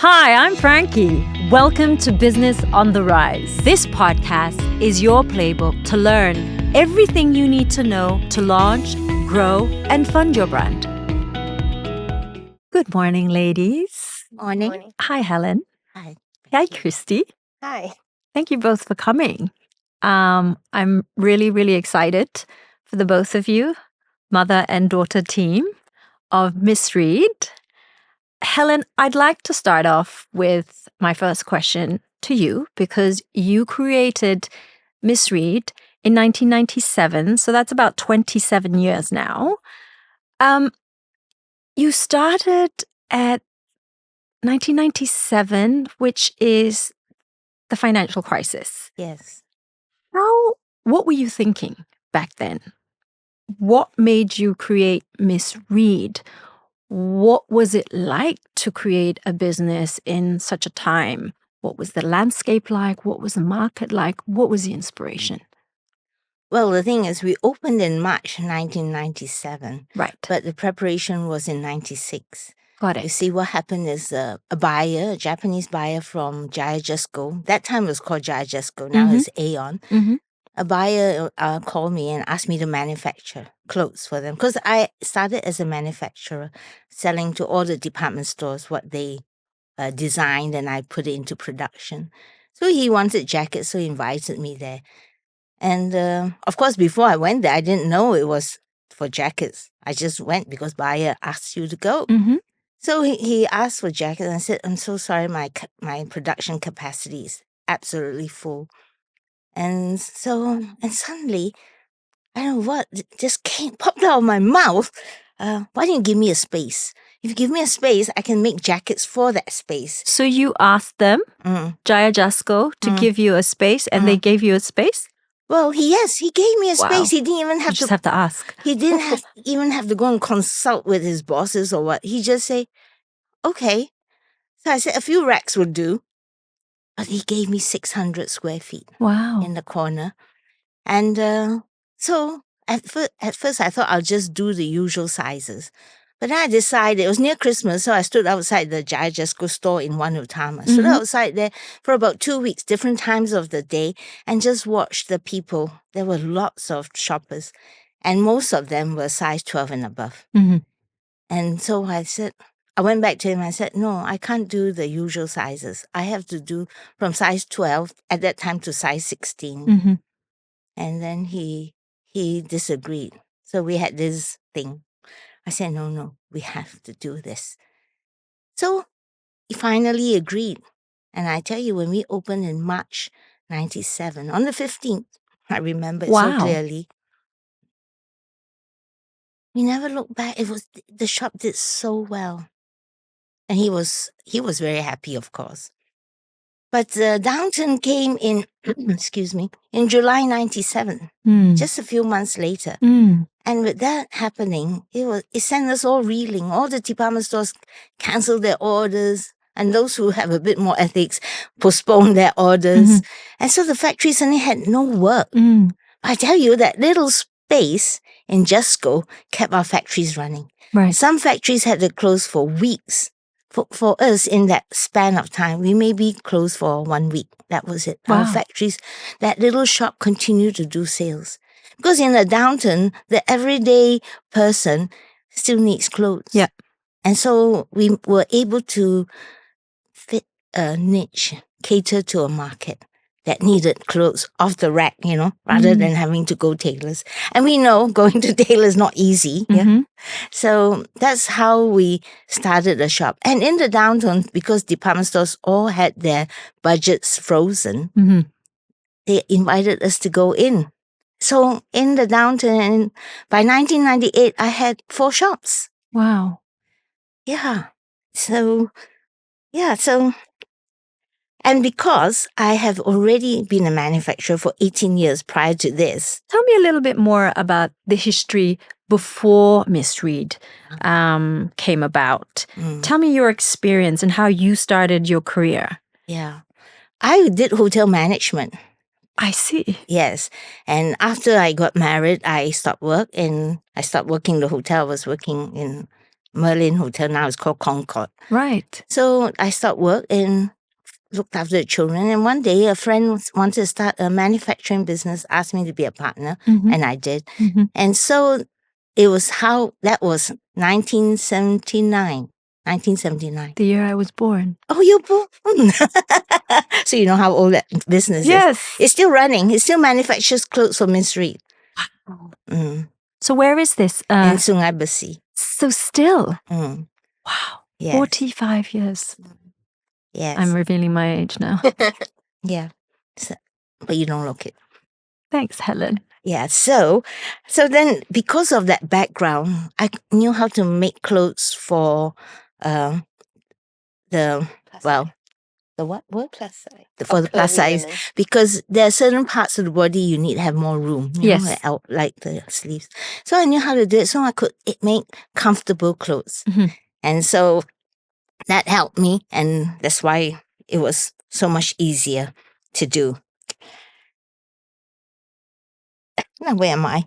Hi, I'm Frankie. Welcome to Business on the Rise. This podcast is your playbook to learn everything you need to know to launch, grow, and fund your brand. Good morning, ladies. Morning. Hi, Helen. Hi. Hi, Kristy. Hi. Thank you both for coming. I'm really excited for the both of you, mother and daughter team of Miss Read. Helen, I'd like to start off with my first question to you because you created Miss Read in 1997, so that's about 27 years now. You started at 1997, which is the financial crisis. Yes. What were you thinking back then? What made you create Miss Read? What was it like to create a business in such a time? What was the landscape like? What was the market like? What was the inspiration? Well, the thing is, we opened in March 1997. Right. But the preparation was in 96. Got You it. see, what happened is a Japanese buyer from Jusco. That time it was called Jusco. Now it's Aeon. Mm-hmm. A buyer called me and asked me to manufacture clothes for them. Because I started as a manufacturer, selling to all the department stores what they designed, and I put it into production. So he wanted jackets, so he invited me there. And of course, before I went there, I didn't know it was for jackets. I just went because buyer asked you to go. Mm-hmm. So he asked for jackets, and I said, I'm so sorry, my production capacity is absolutely full. And suddenly, I don't know what, it just popped out of my mouth. Why don't you give me a space? If you give me a space, I can make jackets for that space. So you asked them, Jusco, to give you a space, and they gave you a space? Well, he gave me a Wow. space. He didn't even have You just have to ask. He didn't even have to go and consult with his bosses or what. He just say, okay. So I said a few racks would do. But he gave me 600 square feet. Wow. In the corner. And so at first I thought I'll just do the usual sizes. But then I decided, it was near Christmas, so I stood outside the Jusco store in Wanutama. Stood outside there for about 2 weeks, different times of the day, and just watched the people. There were lots of shoppers, and most of them were size 12 and above. Mm-hmm. And so I went back to him and I said, no, I can't do the usual sizes. I have to do from size 12 at that time to size 16. Mm-hmm. And then he disagreed. So we had this thing. I said, no, we have to do this. So he finally agreed. And I tell you, when we opened in March 97, on the 15th, I remember it so clearly. We never looked back. The shop did so well. And he was very happy, of course. But the downturn came in, in July 97, just a few months later. And with that happening, it sent us all reeling. All the department stores canceled their orders, and those who have a bit more ethics postponed their orders. And so the factory suddenly had no work. I tell you, that little space in Jusco kept our factories running. Right. Some factories had to close for weeks. For us, in that span of time, we may be closed for 1 week. That was it. Wow. Our factories, that little shop continued to do sales. Because in a downturn, the everyday person still needs clothes. Yeah. And so we were able to fit a niche, cater to a market that needed clothes off the rack, rather than having to go tailors. And we know going to tailors is not easy. Yeah. So that's how we started the shop. And in the downturn, because department stores all had their budgets frozen, they invited us to go in. So in the downturn, by 1998, I had 4 shops. Wow. Yeah. And because I have already been a manufacturer for 18 years prior to this. Tell me a little bit more about the history before Miss Read came about. Tell me your experience and how you started your career. Yeah. I did hotel management. I see. Yes. And after I got married, I stopped work and I stopped working in the hotel. I was working in Merlin Hotel. Now it's called Concord. Right. So I stopped work and looked after the children. And one day a friend wanted to start a manufacturing business, asked me to be a partner, and I did. And so it was that was 1979. 1979. The year I was born. Oh, you born? So you know how old that business Yes. is. It's still running. It still manufactures clothes for Miss Read. So where is this? In Sungai Besi. So still? Wow. Yes. 45 years. Yes. I'm revealing my age now. Yeah. So, but you don't look it. Thanks, Helen. Yeah. So then because of that background, I knew how to make clothes for the what word? Plus size. For the plus size. Women. Because there are certain parts of the body you need to have more room. You know, like the sleeves. So I knew how to do it. So I could make comfortable clothes. And so that helped me. And that's why it was so much easier to do. Now, where am I?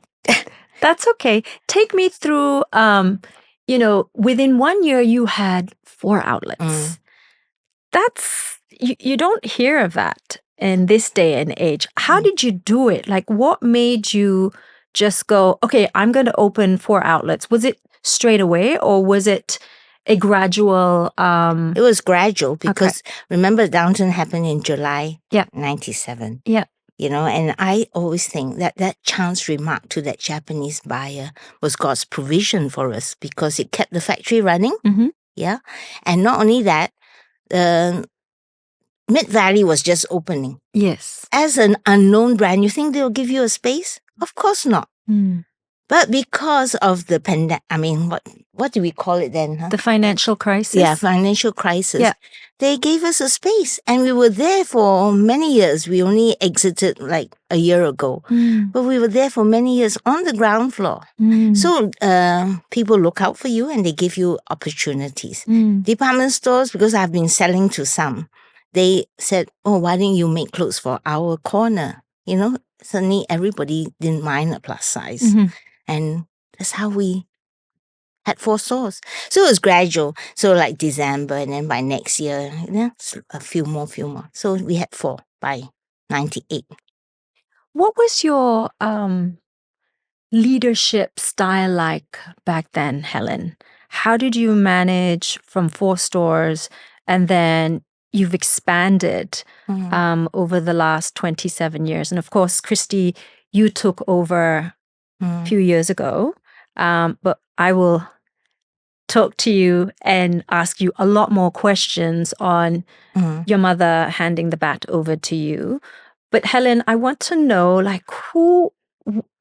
That's okay. Take me through, within 1 year you had 4 outlets. That's, you don't hear of that in this day and age. How did you do it? Like, what made you just go, okay, I'm going to open 4 outlets? Was it straight away or was it a gradual? It was gradual because remember Downton happened in July 97. Yeah. You know, and I always think that chance remark to that Japanese buyer was God's provision for us because it kept the factory running. Yeah. And not only that, Mid Valley was just opening. Yes. As an unknown brand, you think they'll give you a space? Of course not. But because of the pandemic, I mean, what do we call it then? Huh? The financial crisis? Yeah, financial crisis. Yeah. They gave us a space and we were there for many years. We only exited like a year ago, but we were there for many years on the ground floor. So people look out for you and they give you opportunities. Department stores, because I've been selling to some, they said, oh, why didn't you make clothes for our corner? You know, suddenly everybody didn't mind a plus size. And that's how we had 4 stores. So it was gradual. So like December, and then by next year, a few more. So we had 4 by 98. What was your leadership style like back then, Helen? How did you manage from 4 stores and then you've expanded over the last 27 years? And of course, Kristy, you took over a few years ago, but I will talk to you and ask you a lot more questions on your mother handing the bat over to you. But Helen, I want to know, like, who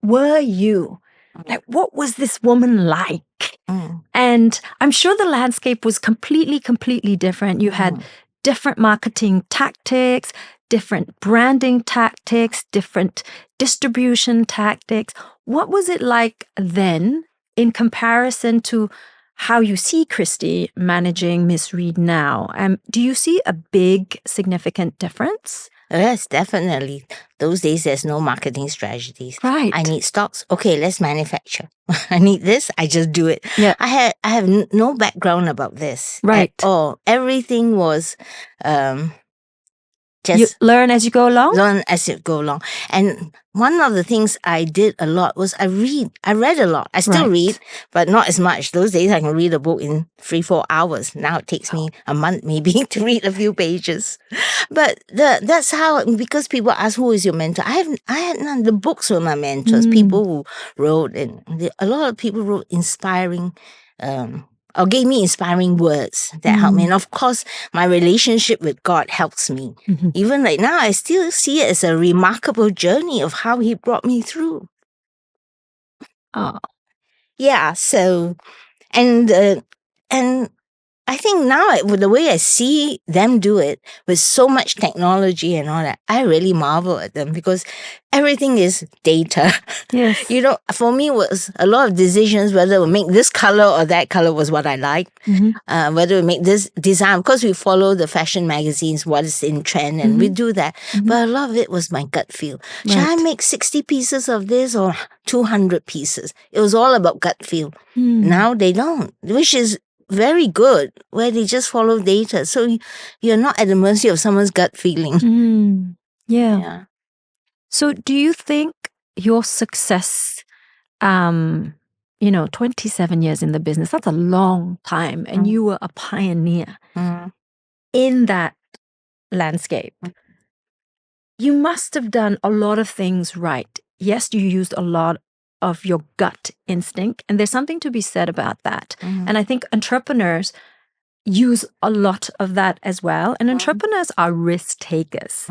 were you? Like, what was this woman like? And I'm sure the landscape was completely different. You had different marketing tactics, different branding tactics, different distribution tactics. What was it like then in comparison to how you see Kristy managing Miss Read now? Do you see a big, significant difference? Yes, definitely. Those days, there's no marketing strategies. Right. I need stocks. Okay, let's manufacture. I need this. I just do it. Yeah. I have no background about this Right. at all. Everything was just you learn as you go along? Learn as you go along. And one of the things I did a lot was I read a lot. I still read, but not as much. Those days I can read a book in 3-4 hours. Now it takes me a month maybe to read a few pages. But that's how, because people ask who is your mentor. I had none. The books were my mentors. People who wrote, and a lot of people wrote inspiring or gave me inspiring words that helped me. And of course, my relationship with God helps me. Even like now, I still see it as a remarkable journey of how He brought me through. Oh. Yeah, so, and I think now, with the way I see them do it, with so much technology and all that, I really marvel at them because everything is data. Yes. You know, for me, was a lot of decisions whether we make this color or that color was what I liked. Whether we make this design, because we follow the fashion magazines, what is in trend, and we do that. But a lot of it was my gut feel. Should I make 60 pieces of this or 200 pieces? It was all about gut feel. Now they don't, which is very good, where they just follow data. So you're not at the mercy of someone's gut feeling. Yeah. So do you think your success, 27 years in the business, that's a long time, and you were a pioneer in that landscape. You must have done a lot of things right. Yes, you used a lot of your gut instinct, and there's something to be said about that. And I think entrepreneurs use a lot of that as well. And entrepreneurs are risk takers.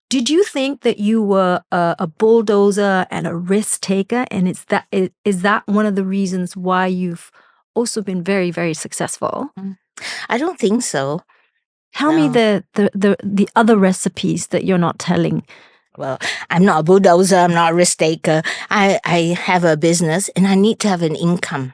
Did you think that you were a bulldozer and a risk taker? And is that one of the reasons why you've also been very, very successful? I don't think so. Tell me the other recipes that you're not telling. Well, I'm not a bulldozer. I'm not a risk taker. I have a business and I need to have an income.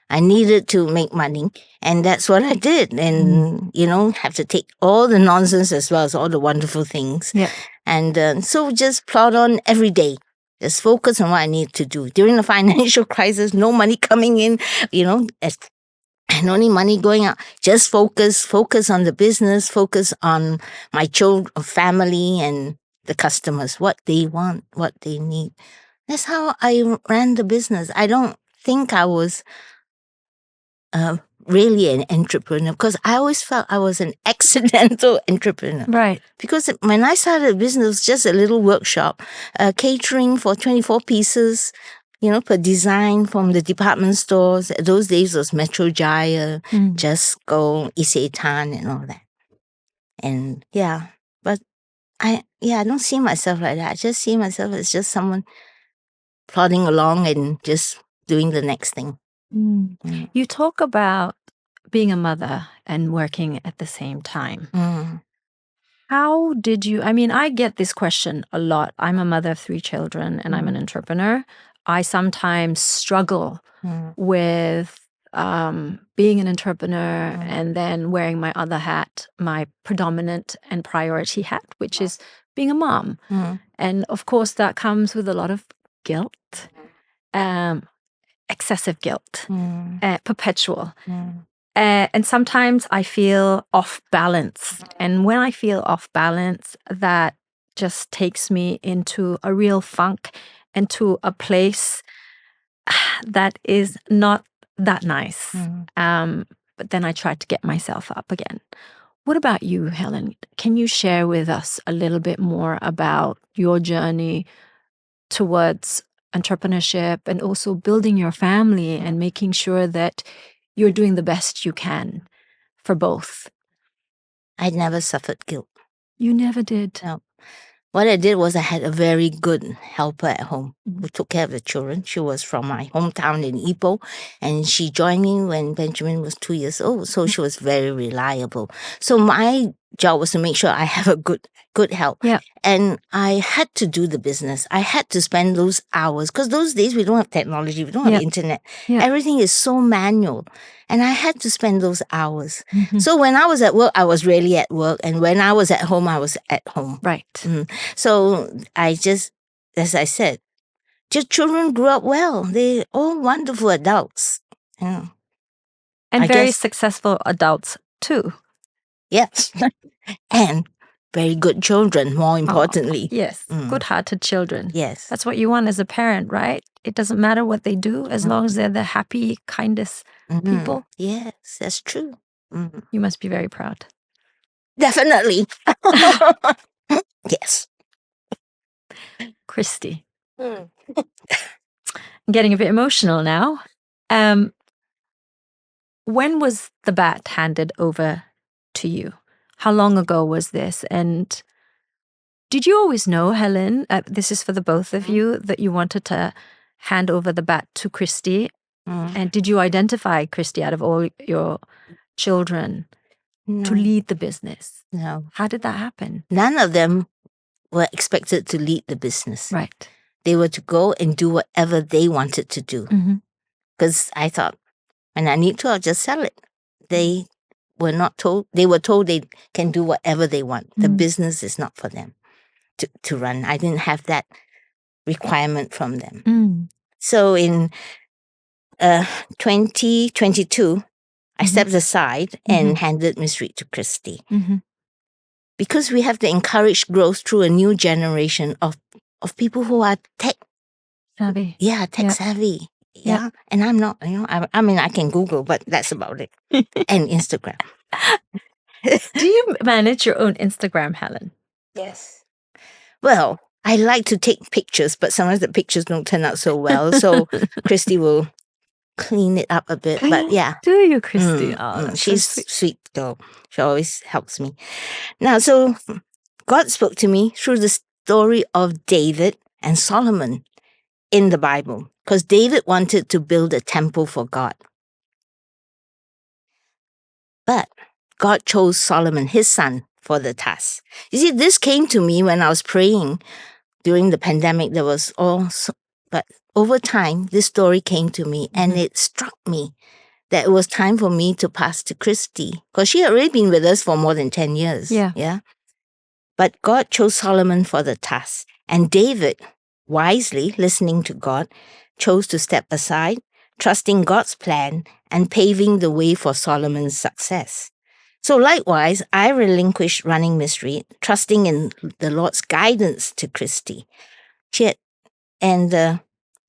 I needed to make money, and that's what I did. And, have to take all the nonsense as well as all the wonderful things. Yeah. And so just plod on every day. Just focus on what I need to do. During the financial crisis, no money coming in, and only money going out. Just focus on the business, focus on my children, family, and the customers, what they want, what they need. That's how I ran the business. I don't think I was really an entrepreneur, because I always felt I was an accidental entrepreneur. Right. Because when I started a business, it was just a little workshop, catering for 24 pieces, per design from the department stores. Those days was Metro Jaya, Jusco, Isetan, and all that. And but I don't see myself like that. I just see myself as just someone plodding along and just doing the next thing. You talk about being a mother and working at the same time. How did you, I get this question a lot. I'm a mother of 3 children and I'm an entrepreneur. I sometimes struggle with being an entrepreneur and then wearing my other hat, my predominant and priority hat, which is being a mom. And of course, that comes with a lot of guilt, excessive guilt, perpetual. And sometimes I feel off balance. And when I feel off balance, that just takes me into a real funk and to a place that is not that nice. But then I try to get myself up again. What about you, Helen? Can you share with us a little bit more about your journey towards entrepreneurship and also building your family and making sure that you're doing the best you can for both? I never suffered guilt. You never did? No. What I did was I had a very good helper at home who took care of the children. She was from my hometown in Ipoh, and she joined me when Benjamin was 2 years old. So she was very reliable. So my job was to make sure I have a good help. Yeah. And I had to do the business. I had to spend those hours, because those days we don't have technology, we don't have internet. Everything is so manual. And I had to spend those hours. So when I was at work, I was really at work. And when I was at home, I was at home. Right. So I just, as I said, just children grew up well. They're all wonderful adults. And very successful adults too. Yes. And very good children, more importantly. Yes. Good-hearted children. Yes. That's what you want as a parent, right? It doesn't matter what they do as long as they're the happy, kindest people. Yes, that's true. You must be very proud. Definitely. Yes. Kristy. I'm getting a bit emotional now. When was the bat handed over to you? How long ago was this? And did you always know, Helen, this is for the both of you, that you wanted to hand over the bat to Kristy? And did you identify Kristy out of all your children No. to lead the business. No. How did that happen? None of them were expected to lead the business. Right. They were to go and do whatever they wanted to do. Because I thought, when I need to, I'll just sell it. They were not told. They were told they can do whatever they want. The business is not for them to run. I didn't have that requirement from them. So in 2022, I stepped aside and handed Miss Read to Kristy. Because we have to encourage growth through a new generation of people who are tech savvy. Yeah, tech savvy. Yeah. And I'm not, I mean, I can Google, but that's about it. And Instagram. Do you manage your own Instagram, Helen? Yes. Well, I like to take pictures, but sometimes the pictures don't turn out so well. So Kristy will clean it up a bit. But yeah. Do you, Kristy? She's sweet though. She always helps me. Now, so God spoke to me through the story of David and Solomon in the Bible, because David wanted to build a temple for God. But God chose Solomon, his son, for the task. You see, this came to me when I was praying during the pandemic. There was but over time, this story came to me and it struck me that it was time for me to pass to Kristy, because she had already been with us for more than 10 years. Yeah. But God chose Solomon for the task. And David, wisely listening to God, chose to step aside, trusting God's plan and paving the way for Solomon's success. So likewise, I relinquished running Miss Read, trusting in the Lord's guidance to Kristy.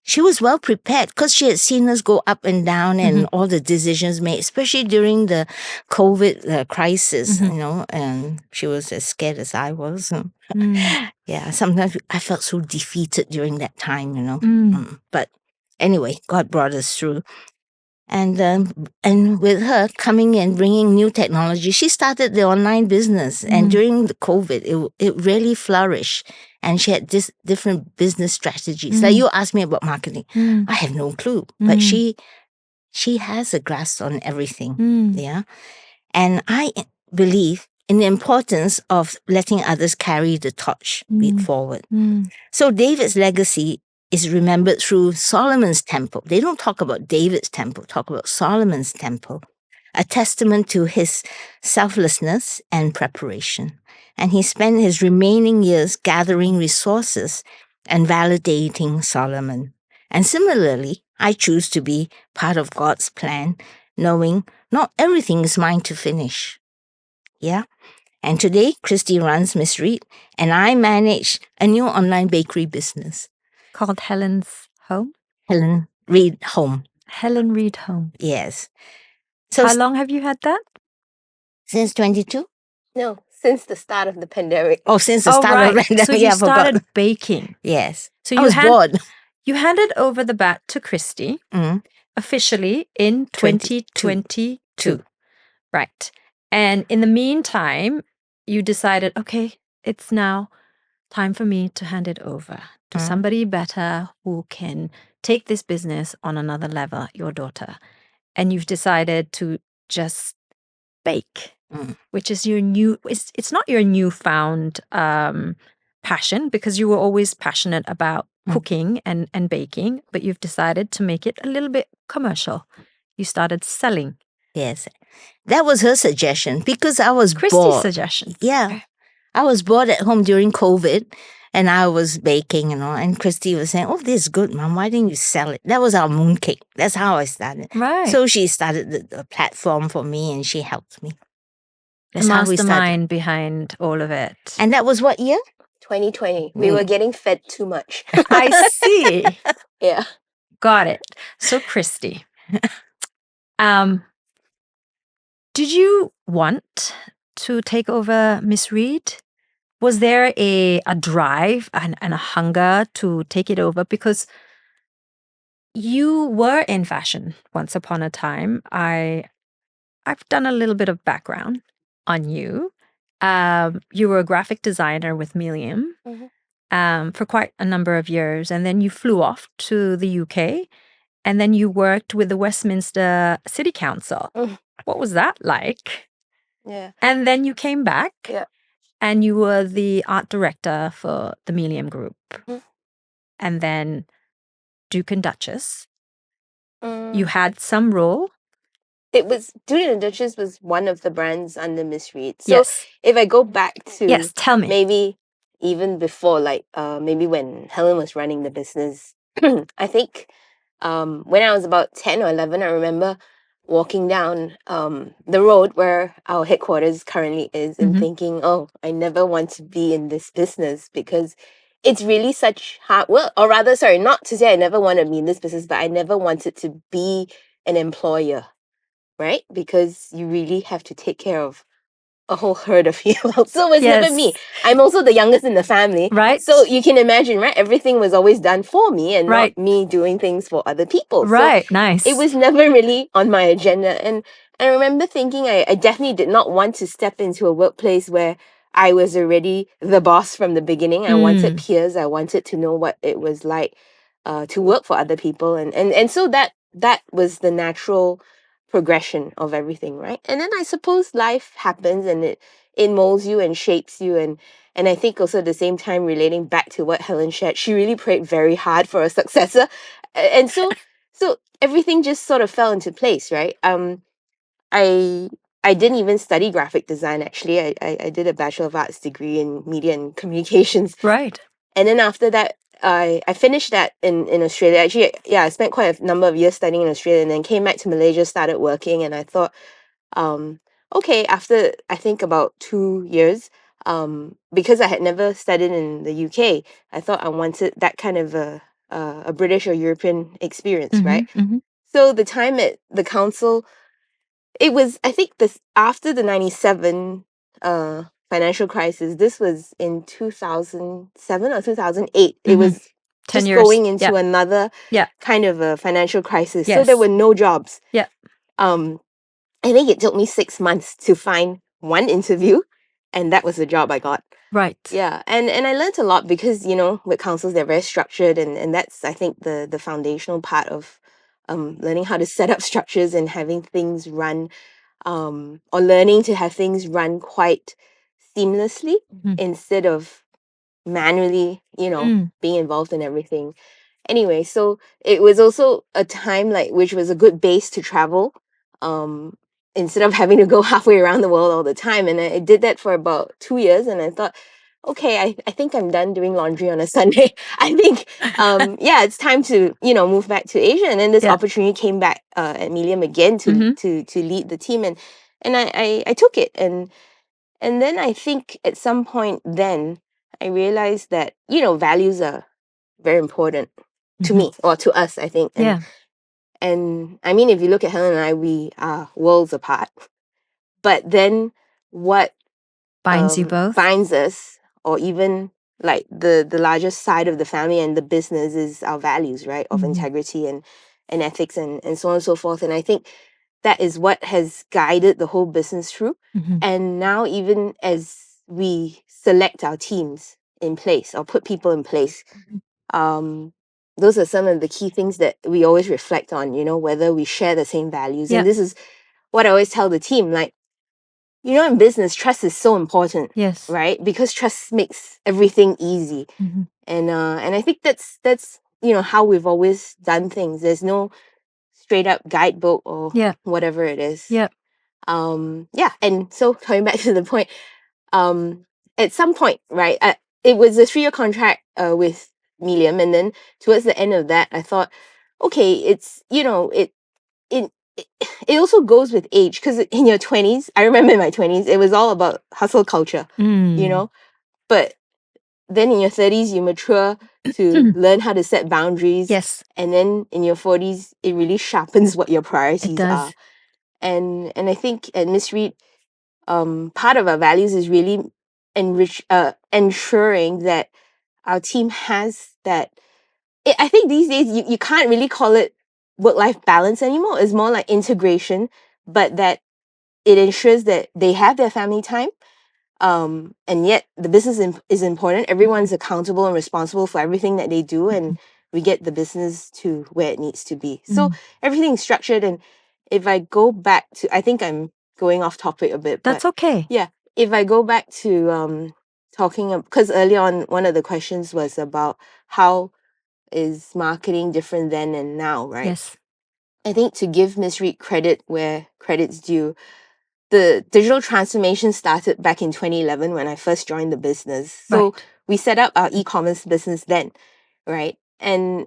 She was well prepared because she had seen us go up and down and all the decisions made, especially during the COVID crisis, and she was as scared as I was. Yeah, sometimes I felt so defeated during that time, But anyway, God brought us through. And with her coming and bringing new technology, she started the online business. And during the COVID, it really flourished. And she had different business strategies. Like you asked me about marketing. I have no clue. But she has a grasp on everything. Yeah. And I believe in the importance of letting others carry the torch forward. So David's legacy is remembered through Solomon's temple. They don't talk about David's temple, talk about Solomon's temple, a testament to his selflessness and preparation. And he spent his remaining years gathering resources and validating Solomon. And similarly, I choose to be part of God's plan, knowing not everything is mine to finish. Yeah? And today, Kristy runs Miss Read, and I manage a new online bakery business. Called Helen's Home? Helen Read Home. Helen Read Home. Yes. So how long have you had that? Since 22? No, since the start of the pandemic. Oh, since the start of the pandemic. So you started baking. Yes. So I was bored. You handed over the bat to Kristy officially in 2022. Right. And in the meantime, you decided, okay, it's now time for me to hand it over to somebody better who can take this business on another level, your daughter. And you've decided to just bake, which is your it's not your newfound passion, because you were always passionate about cooking and baking, but you've decided to make it a little bit commercial. You started selling. Yes. That was her suggestion, because I was bored. Kristy's suggestion. Yeah. I was bored at home during COVID, and I was baking, and Kristy was saying, oh, this is good, Mom. Why didn't you sell it? That was our mooncake. That's how I started. Right. So she started the platform for me, and she helped me. That's the mastermind behind all of it. And that was what year? 2020. We were getting fed too much. I see. Yeah. Got it. So, Kristy, did you want to take over Miss Read? Was there a drive and a hunger to take it over? Because you were in fashion once upon a time. I've done a little bit of background on you. You were a graphic designer with Milliam for quite a number of years. And then you flew off to the UK. And then you worked with the Westminster City Council what was that like? Yeah. And then you came back. Yeah. And you were the art director for the Milium Group. Mhm. And then Duke and Duchess. You Mm. had some role. It was Duke and Duchess was one of the brands under Miss Read. So Yes. if I go back to Yes, tell me. maybe even before, like maybe when Helen was running the business, I think when I was about 10 or 11, I remember walking down the road where our headquarters currently is and Mhm. thinking, oh, I never want to be in this business because it's really such hard work. Or rather, sorry, not to say I never want to be in this business, but I never wanted to be an employer, right? Because you really have to take care of a whole herd of people. So it was never me. Yes. I'm also the youngest in the family. Right. So you can imagine, right? Everything was always done for me and Right. not me doing things for other people. Right. So Nice. it was never really on my agenda. And I remember thinking I definitely did not want to step into a workplace where I was already the boss from the beginning. I wanted peers. I wanted to know what it was like to work for other people. And so that was the natural progression of everything, right? And then I suppose life happens and it molds you and shapes you, and I think also at the same time, relating back to what Helen shared, she really prayed very hard for a successor. And so everything just sort of fell into place, right? I I didn't even study graphic design actually. I did a Bachelor of Arts degree in media and communications. Right. And then after that, I finished that in Australia. Actually, yeah, I spent quite a number of years studying in Australia and then came back to Malaysia, started working, and I thought, um, okay, after I think about 2 years, because I had never studied in the UK, I thought I wanted that kind of a British or European experience, right? Mhm. So the time at the council, it was, I think, this after the 97 financial crisis. This was in 2007 or 2008. It Mhm. was 10 just years. going into Yeah. another Yeah. kind of a financial crisis. So there Yes. were no jobs. Yeah. I think it took me 6 months to find one interview, and that was the job I got. Right. Yeah, and I learned a lot because, with councils, they're very structured, and that's, I think, the foundational part of learning how to set up structures and having things run, or learning to have things run quite seamlessly Mhm. instead of manually, being involved in everything. Anyway, so it was also a time like which was a good base to travel, um, instead of having to go halfway around the world all the time. And I did that for about 2 years, and I thought, okay, I think I'm done doing laundry on a Sunday. I think, yeah, it's time to move back to Asia. And then this Yeah. opportunity came back at Milium again to Mhm. to lead the team, and I took it, and then I think at some point then I realized that values are very important to Mhm. me or to us, I think. Yeah. And I mean, if you look at Helen and I, we are worlds apart. But then what Binds you both. binds us, or even like the largest side of the family and the business, is our values, right? Of integrity and ethics and so on and so forth. And I think that is what has guided the whole business through. Mhm. And now, even as we select our teams in place or put people in place, those are some of the key things that we always reflect on, whether we share the same values. Yeah. And this is what I always tell the team, like, in business, trust is so important, Yes. right? Because trust makes everything easy. Mhm. And I think that's how we've always done things. There's no straight up guidebook or Yeah. whatever it is. Yeah. Yeah. And so coming back to the point, at some point, right, it was a 3-year contract with Milium, and then towards the end of that, I thought, okay, it's it it it also goes with age, because in your 20s, I remember in my 20s, it was all about hustle culture, but then in your 30s, you mature to learn how to set boundaries. Yes. And then in your 40s, it really sharpens what your It priorities does. are. And I think at Miss Read, part of our values is really ensuring that our team has that. I think these days you can't really call it work-life balance anymore. It's more like integration, but that it ensures that they have their family time, and yet the business is important. Everyone's accountable and responsible for everything that they do, and we get the business to where it needs to be. So everything's structured, if I go back to, I think I'm going off topic a bit, That's but okay. yeah, if I go back to talking, because earlier on, one of the questions was about how is marketing different then and now, right? Yes. I think to give Miss Read credit where credit's due, the digital transformation started back in 2011 when I first joined the business. So Right. we set up our e-commerce business then, right? And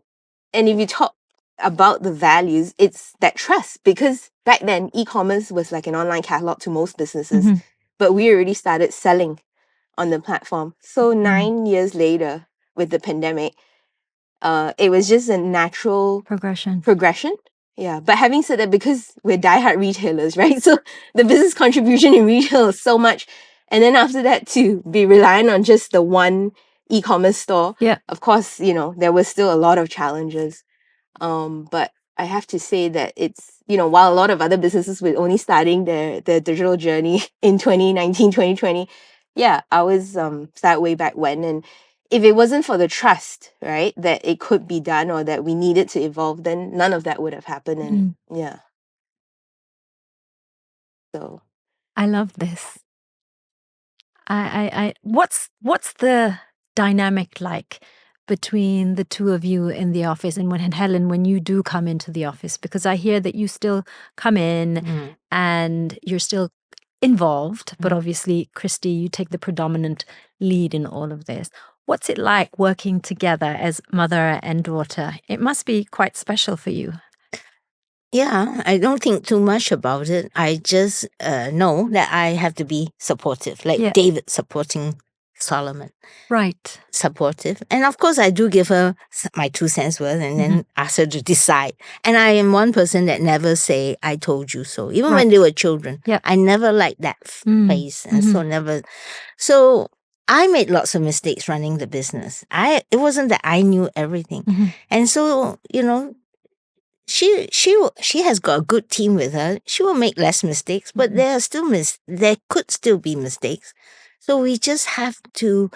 if you talk about the values, it's that trust, because back then e-commerce was like an online catalog to most businesses, Mhm. but we already started selling on the platform. So Mm. 9 years later, with the pandemic, it was just a natural Progression. progression. Yeah. But having said that, because we're diehard retailers, right? So the business contribution in retail is so much. And then after that, to be reliant on just the one e-commerce store, Yeah. of course, there was still a lot of challenges. But I have to say that it's, while a lot of other businesses were only starting their digital journey in 2019, 2020, yeah, I was started way back when. And if it wasn't for the trust, right, that it could be done or that we needed to evolve, then none of that would have happened. And yeah. So I love this. What's the dynamic like between the two of you in the office, and Helen, when you do come into the office? Because I hear that you still come in and you're still involved, but obviously, Kristy, you take the predominant lead in all of this. What's it like working together as mother and daughter? It must be quite special for you. Yeah, I don't think too much about it. I just know that I have to be supportive, like Yeah. David supporting Solomon. Right. Supportive. And of course, I do give her my 2 cents worth and then ask her to decide. And I am one person that never say, I told you so. Even when they were children, Yeah. I never liked that face. And so never. So I made lots of mistakes running the business. It wasn't that I knew everything. And so, she has got a good team with her. She will make less mistakes, but there are still there could still be mistakes. So we just have to,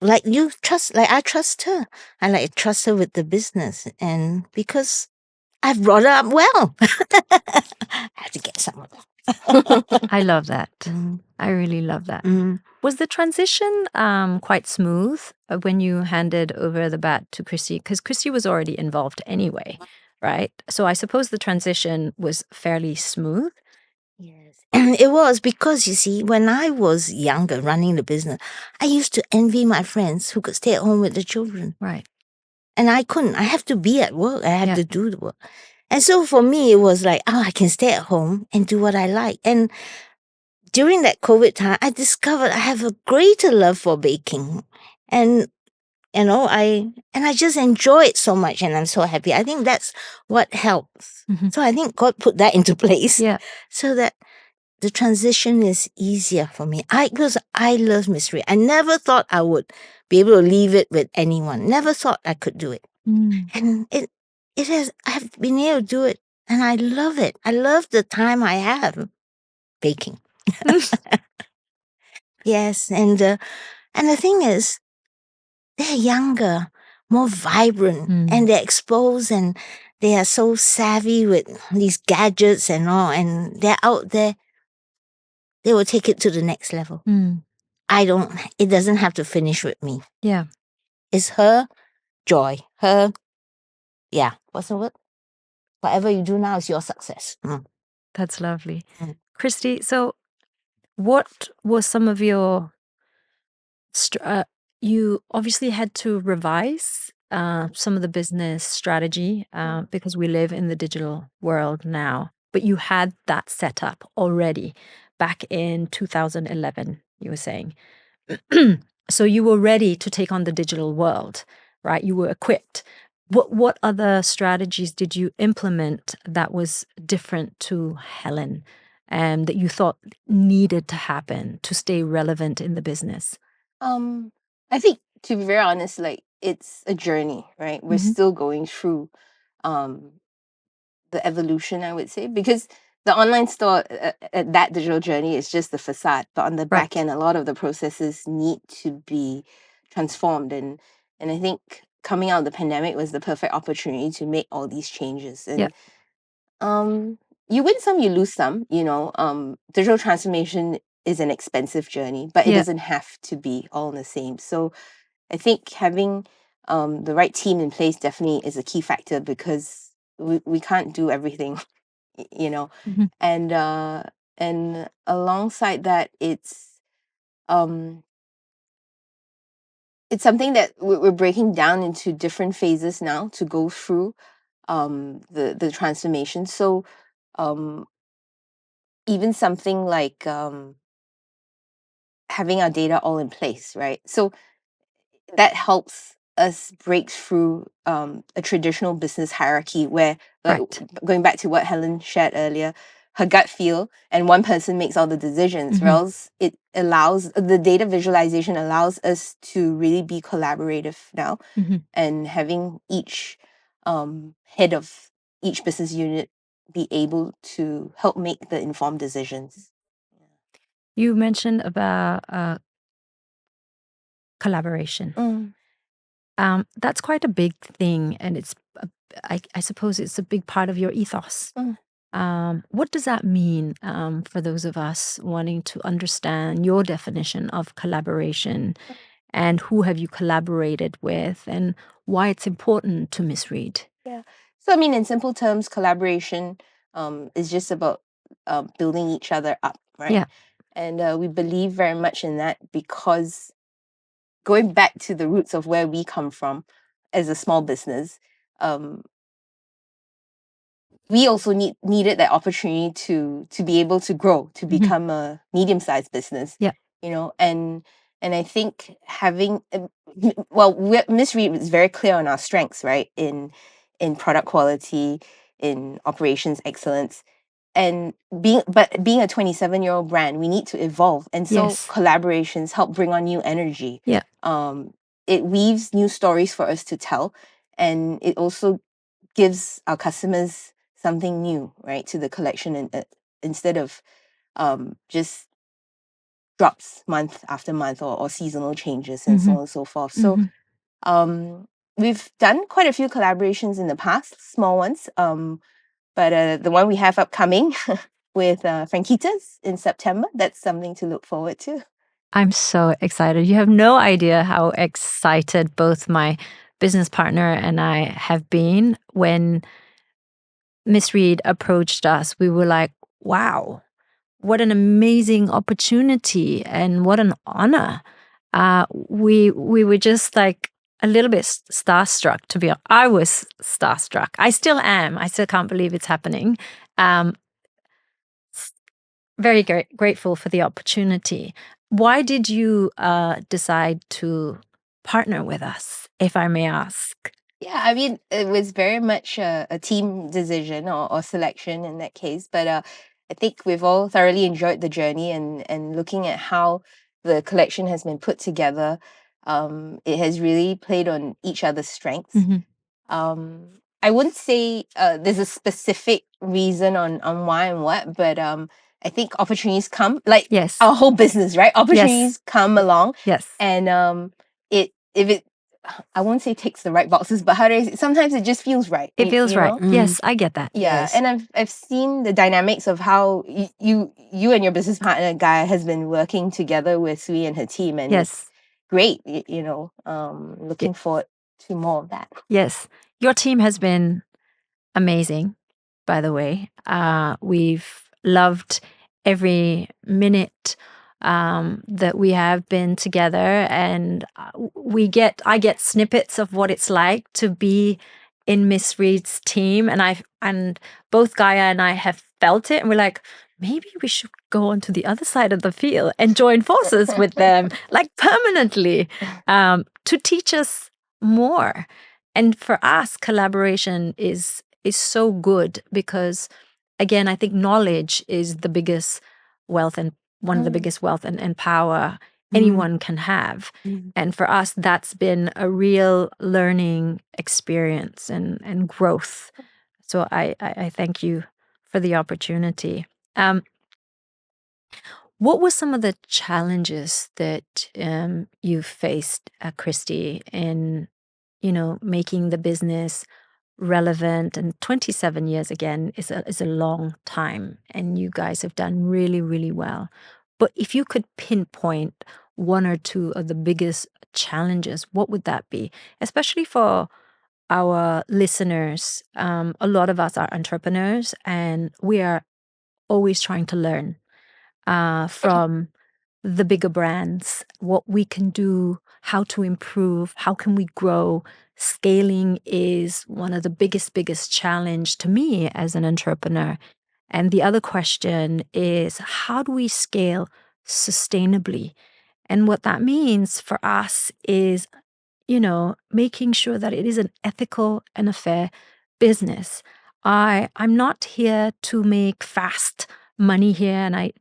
like I trust her. I trust her with the business, and because I've brought her up well, I have to get some of that. I love that. I really love that. Was the transition quite smooth when you handed over the bat to Kristy? Because Kristy was already involved anyway, right? So I suppose the transition was fairly smooth. Yes. And it was because, you see, when I was younger running the business, I used to envy my friends who could stay at home with the children. Right. And I couldn't. I have to be at work. I have to do the work. And so for me, it was like, I can stay at home and do what I like. And during that COVID time, I discovered I have a greater love for baking. And I just enjoy it so much, and I'm so happy. I think that's what helps. So I think God put that into place, so that the transition is easier for me. Because I love Miss Read. I never thought I would be able to leave it with anyone. Never thought I could do it, and it has. I've been able to do it, and I love it. I love the time I have baking. Yes, and the thing is, they're younger, more vibrant, and they're exposed, and they are so savvy with these gadgets and all, and they're out there. They will take it to the next level. It doesn't have to finish with me. Yeah. It's her joy. What's the word? Whatever you do now is your success. That's lovely. Kristy, so what was some of your you obviously had to revise some of the business strategy because we live in the digital world now, but you had that set up already back in 2011, you were saying. So you were ready to take on the digital world, right? You were equipped. What other strategies did you implement that was different to Helen and that you thought needed to happen to stay relevant in the business? I think, to be very honest, like, it's a journey, right? We're still going through the evolution, I would say, because the online store, that digital journey is just the facade, but on the back end, a lot of the processes need to be transformed. And I think coming out of the pandemic was the perfect opportunity to make all these changes. And you win some, you lose some. Digital transformation is an expensive journey, but it Yeah. doesn't have to be all the same. So I think having the right team in place definitely is a key factor, because we can't do everything, you know. Mhm. And alongside that, it's something that we're breaking down into different phases now to go through the transformation. So um, even something like having our data all in place, right? So that helps us break through a traditional business hierarchy where, like, Right. going back to what Helen shared earlier, her gut feel and one person makes all the decisions. Mhm. Whereas it allows the data visualization allows us to really be collaborative now, Mhm. and having each head of each business unit be able to help make the informed decisions. You mentioned about collaboration. Mm, That's quite a big thing, and I suppose it's a big part of your ethos. mm. What does that mean for those of us wanting to understand your definition of collaboration, and who have you collaborated with, and why it's important to Miss Read? Yeah. So, I mean, in simple terms, collaboration is just about building each other up, right? Yeah. And we believe very much in that, because going back to the roots of where we come from as a small business, um, we also needed that opportunity to be able to grow, to Mhm. become a medium-sized business. Yeah. And I think having Miss Read is very clear on our strengths, right? In product quality, in operations excellence, and being a 27-year-old brand, we need to evolve, and so Yes. collaborations help bring on new energy. Yeah. It weaves new stories for us to tell, and it also gives our customers something new, right, to the collection, and instead of just drops month after month, or seasonal changes and so Mhm. on and so forth. So Mhm. we've done quite a few collaborations in the past, small ones, but the one we have upcoming with Franquitas in September, that's something to look forward to. I'm so excited. You have no idea how excited both my business partner and I have been when Miss Read approached us. We were like, wow, what an amazing opportunity and what an honor. We were just like a little bit starstruck, to be honest. I was starstruck. I still am. I still can't believe it's happening. Um, very grateful for the opportunity. Why did you decide to partner with us, if I may ask? Yeah, I mean, it was very much a team decision, or selection in that case. But I think we've all thoroughly enjoyed the journey, and looking at how the collection has been put together, it has really played on each other's strengths. Mm-hmm. I wouldn't say there's a specific reason on why and what, but I think opportunities come, like Yes. our whole business, right? Opportunities come along, Yes. and if it I won't say ticks the right boxes, but how do I say, sometimes it just feels right. It feels right. Mm. Yes, I get that. Yeah, Yes. and I've seen the dynamics of how you and your business partner Guy has been working together with Sui and her team, and Yes. it's great. Looking forward to more of that. Yes. Your team has been amazing, by the way. We've loved every minute that we have been together, and I get snippets of what it's like to be in Miss Read's team, and both Gaia and I have felt it, and we're like, maybe we should go on to the other side of the field and join forces with them, like permanently, to teach us more. And for us, collaboration is so good because, again, I think knowledge is the biggest wealth, and one of the biggest wealth and power anyone can have. Mm. And for us, that's been a real learning experience and growth. So I thank you for the opportunity. What were some of the challenges that you faced, Kristy, in making the business relevant, and 27 years again is a long time, and you guys have done really, really well. But if you could pinpoint one or two of the biggest challenges, what would that be? Especially for our listeners, a lot of us are entrepreneurs, and we are always trying to learn from the bigger brands, what we can do, how to improve, how can we grow. Scaling is one of the biggest challenge to me as an entrepreneur. And the other question is, how do we scale sustainably? And what that means for us is, making sure that it is an ethical and a fair business. I'm not here to make fast money here, and I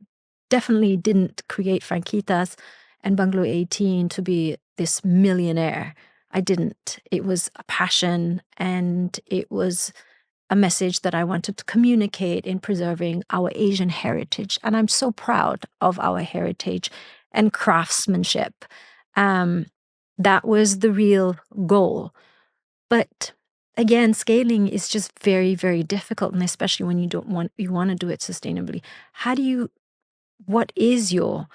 definitely didn't create Franquitas and Bungalow 18 to be this millionaire. I didn't. It was a passion, and it was a message that I wanted to communicate in preserving our Asian heritage. And I'm so proud of our heritage and craftsmanship. That was the real goal. But again, scaling is just very, very difficult, and especially when you want to do it sustainably. What is your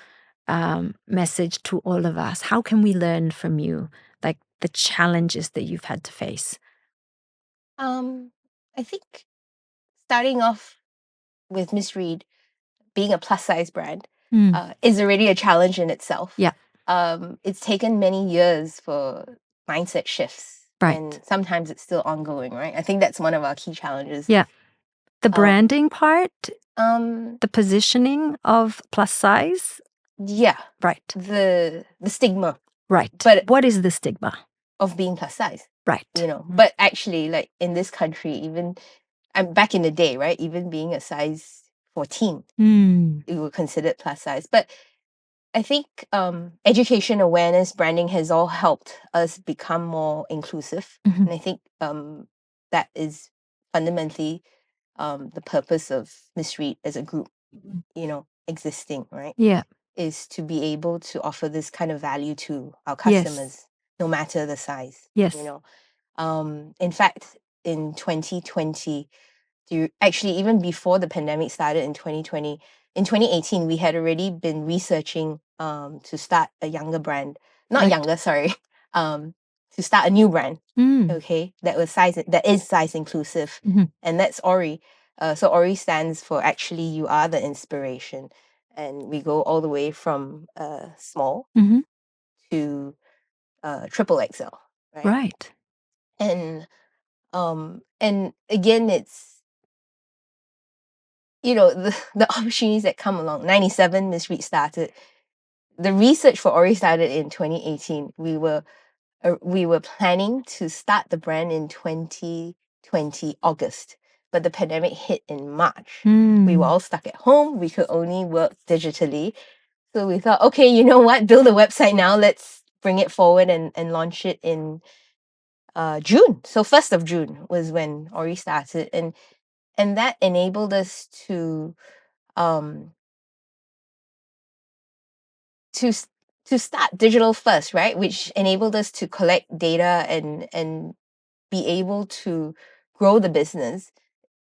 message to all of us? How can we learn from you, like the challenges that you've had to face? I think starting off with Miss Read being a plus size brand is already a challenge in itself. Yeah. It's taken many years for mindset shifts. Right. And sometimes it's still ongoing, right? I think that's one of our key challenges. Yeah. The branding part, Um, the positioning of plus size. yeah. Right. The stigma Right. But- what is the stigma? of being plus size, Right. But actually, like in this country, even back in the day, right? Even being a size 14, we were considered plus size. But I think education, awareness, branding has all helped us become more inclusive. Mhm. And I think that is fundamentally the purpose of Miss Read as a group, existing, right? Yeah. Is to be able to offer this kind of value to our customers, no matter the size. Yes. In fact, in 2020, actually even before the pandemic started in 2020, in 2018, we had already been researching to start a younger brand. Not Right. younger, sorry. To start a new brand. Okay, that is size inclusive, Mhm. and that's Ori. So Ori stands for actually you are the inspiration, and we go all the way from small Mhm. to triple XL, right? Right. And again, it's the opportunities that come along. 97, Miss Read started. The research for Ori started in 2018. We were planning to start the brand in 2020 August, but the pandemic hit in March. We were all stuck at home. We could only work digitally. So we thought, okay, you know what? Build a website now. Let's bring it forward and launch it in June. So 1st of June was when Ori started. And that enabled us to um to start digital first, right? Which enabled us to collect data and be able to grow the business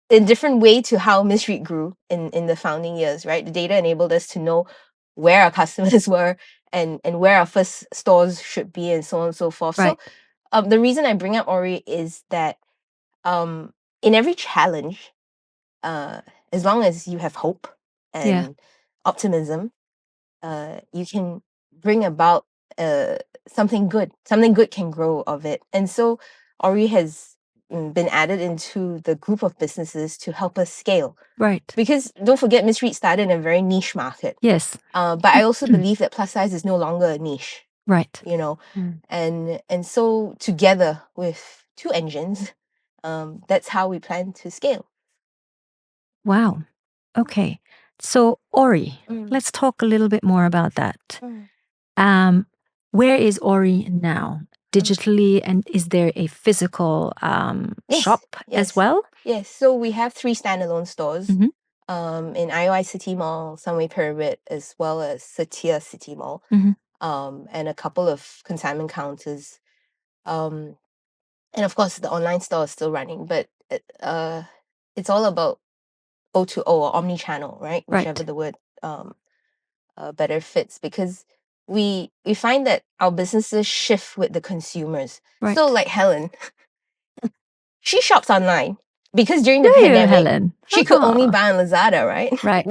in different way to how Miss Read grew in the founding years, right? The data enabled us to know where our customers were and where our first stores should be and so on and so forth. Right. So the reason I bring up Ori is that in every challenge, as long as you have hope and optimism, you can bring about something good. Something good can grow of it. And so Ori has been added into the group of businesses to help us scale. Right. Because don't forget, Miss Read started in a very niche market. Yes. But I also believe that plus size is no longer a niche. Right. And so together with two engines, that's how we plan to scale. Wow. Okay. So Ori, let's talk a little bit more about that. Where is Ori now? Digitally, and is there a physical shop as well? Yes. So we have 3 standalone stores in IOI City Mall, Sunway Pyramid, as well as Satia City Mall, and a couple of consignment counters. And of course, the online store is still running, but it's all about O2O or omni-channel, right? Whichever Right. the word better fits, because we find that our businesses shift with the consumers. Right. So like Helen, she shops online because during the Do you, pandemic, Helen? she could only Oh. buy on Lazada, right? Right.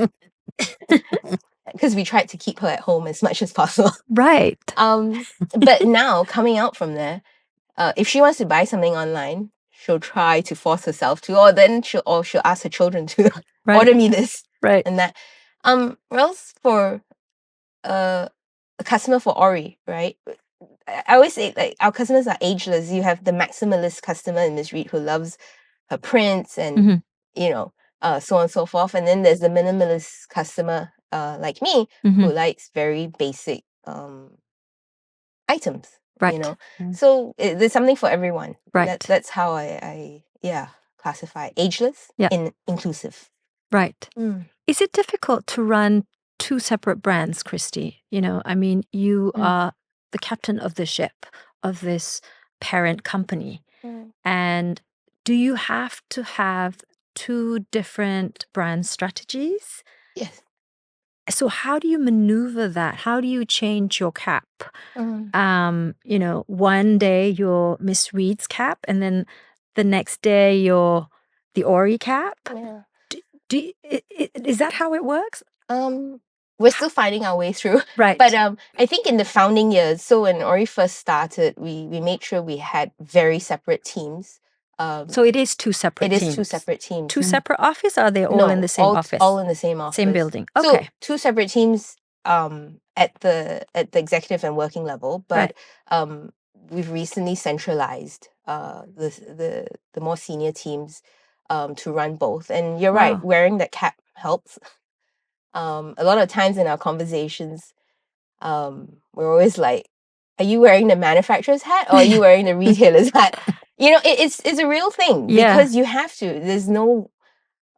Because we tried to keep her at home as much as possible. Right. But now coming out from there, if she wants to buy something online, she'll try to force herself to, or then she'll ask her children to Right. order me this Right. and that. Or else for a customer for Ori, right? I always say like our customers are ageless. You have the maximalist customer in Miss Read who loves her prints and Mhm. you know, so on and so forth. And then there's the minimalist customer like me Mhm. who likes very basic items. Right. You know, so there's something for everyone. Right. That's how I classify ageless Yeah. and inclusive. Right. Mm. Is it difficult to run two separate brands, Kristy? You know, I mean, you are the captain of the ship of this parent company. And do you have to have two different brand strategies? Yes. So how do you maneuver that? How do you change your cap? You know, one day you're Miss Read's cap, and then the next day you're the Ori cap. Yeah. Is that how it works? We're still finding our way through. Right. But I think in the founding years, so when Ori first started, we made sure we had very separate teams. So it is two separate It teams. is two separate teams. Two separate office, or are they all in the same office? All in the same office. Same building. So Okay. two separate teams at the executive and working level, but we've recently centralized the more senior teams to run both. And you're right, Wow. wearing that cap helps. A lot of times in our conversations, we're always like, are you wearing the manufacturer's hat or are you wearing the retailer's hat? You know, it's a real thing because you have to. There's no,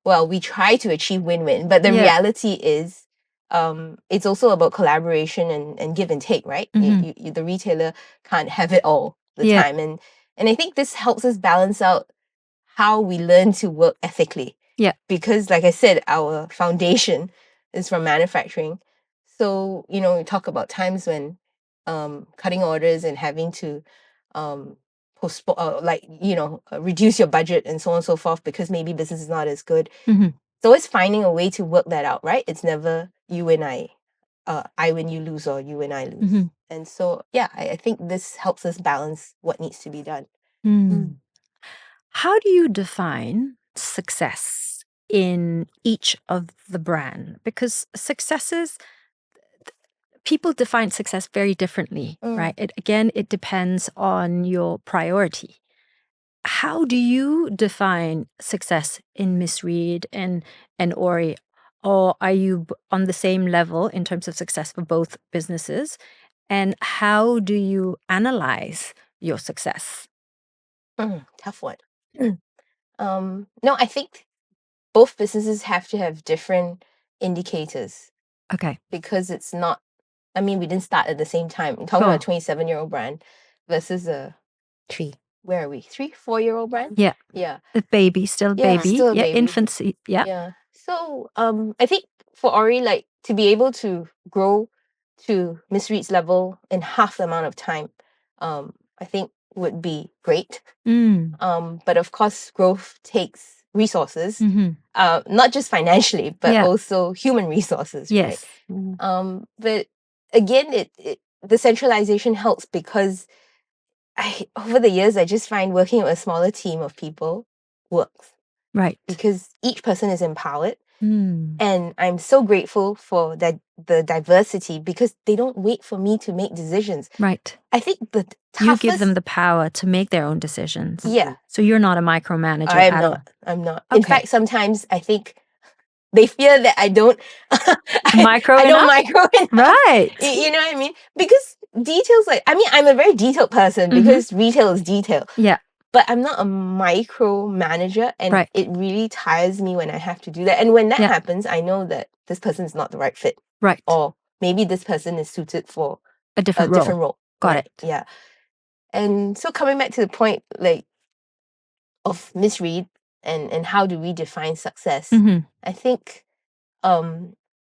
well, we try to achieve win-win, but the reality is it's also about collaboration and give and take, right? The retailer can't have it all the time. And I think this helps us balance out how we learn to work ethically. Yeah. Because like I said, our foundation is from manufacturing. So, you know, we talk about times when cutting orders and having to postpone, reduce your budget and so on and so forth because maybe business is not as good. It's always finding a way to work that out, right? It's never you and I win, you lose, or you and I lose. And so, yeah, I think this helps us balance what needs to be done. How do you define success in each of the brand? Because people define success very differently, right? It depends on your priority. How do you define success in Miss Read and Ori? Or are you on the same level in terms of success for both businesses? And how do you analyze your success? Tough one. No, I think both businesses have to have different indicators. Okay. Because it's not, I mean, we didn't start at the same time. We're talking about a 27-year-old brand versus a 4-year-old brand? Yeah. Yeah. A baby, still a baby. Still a baby. Infancy. Yeah. Yeah. So I think for Ori, like to be able to grow to Miss Read's level in half the amount of time, I think would be great. But of course, growth takes resources, not just financially, but also human resources, right? But again, the centralization helps because over the years, I just find working with a smaller team of people works. Right. Because each person is empowered. And I'm so grateful for the diversity because they don't wait for me to make decisions. Right. I think the toughest... You give them the power to make their own decisions. Yeah. So you're not a micromanager I'm at not. all. I'm not. Okay. In fact, sometimes I think they fear that I don't micro I don't enough? micro enough. Right. You know what I mean? Because details I'm a very detailed person because retail is detail. Yeah. But I'm not a micromanager, and it really tires me when I have to do that. And when that happens, I know that this person is not the right fit. Right. Or maybe this person is suited for a different role. Got it. Yeah. And so coming back to the point, like of Miss Read and how do we define success, Mhm. I think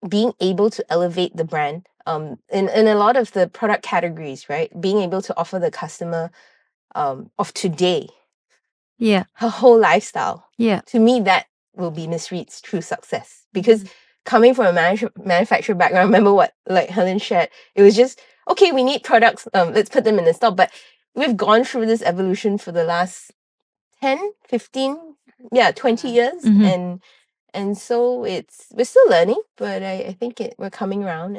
being able to elevate the brand in a lot of the product categories, right? Being able to offer the customer of today Yeah. her whole lifestyle. Yeah. To me, that will be Miss Read's true success. Because coming from a manufacturer background, I remember what like Helen shared. It was just, okay, we need products, let's put them in the store. But we've gone through this evolution for the last 10, 15, 20 years. Mhm. And so we're still learning, but I think we're coming around.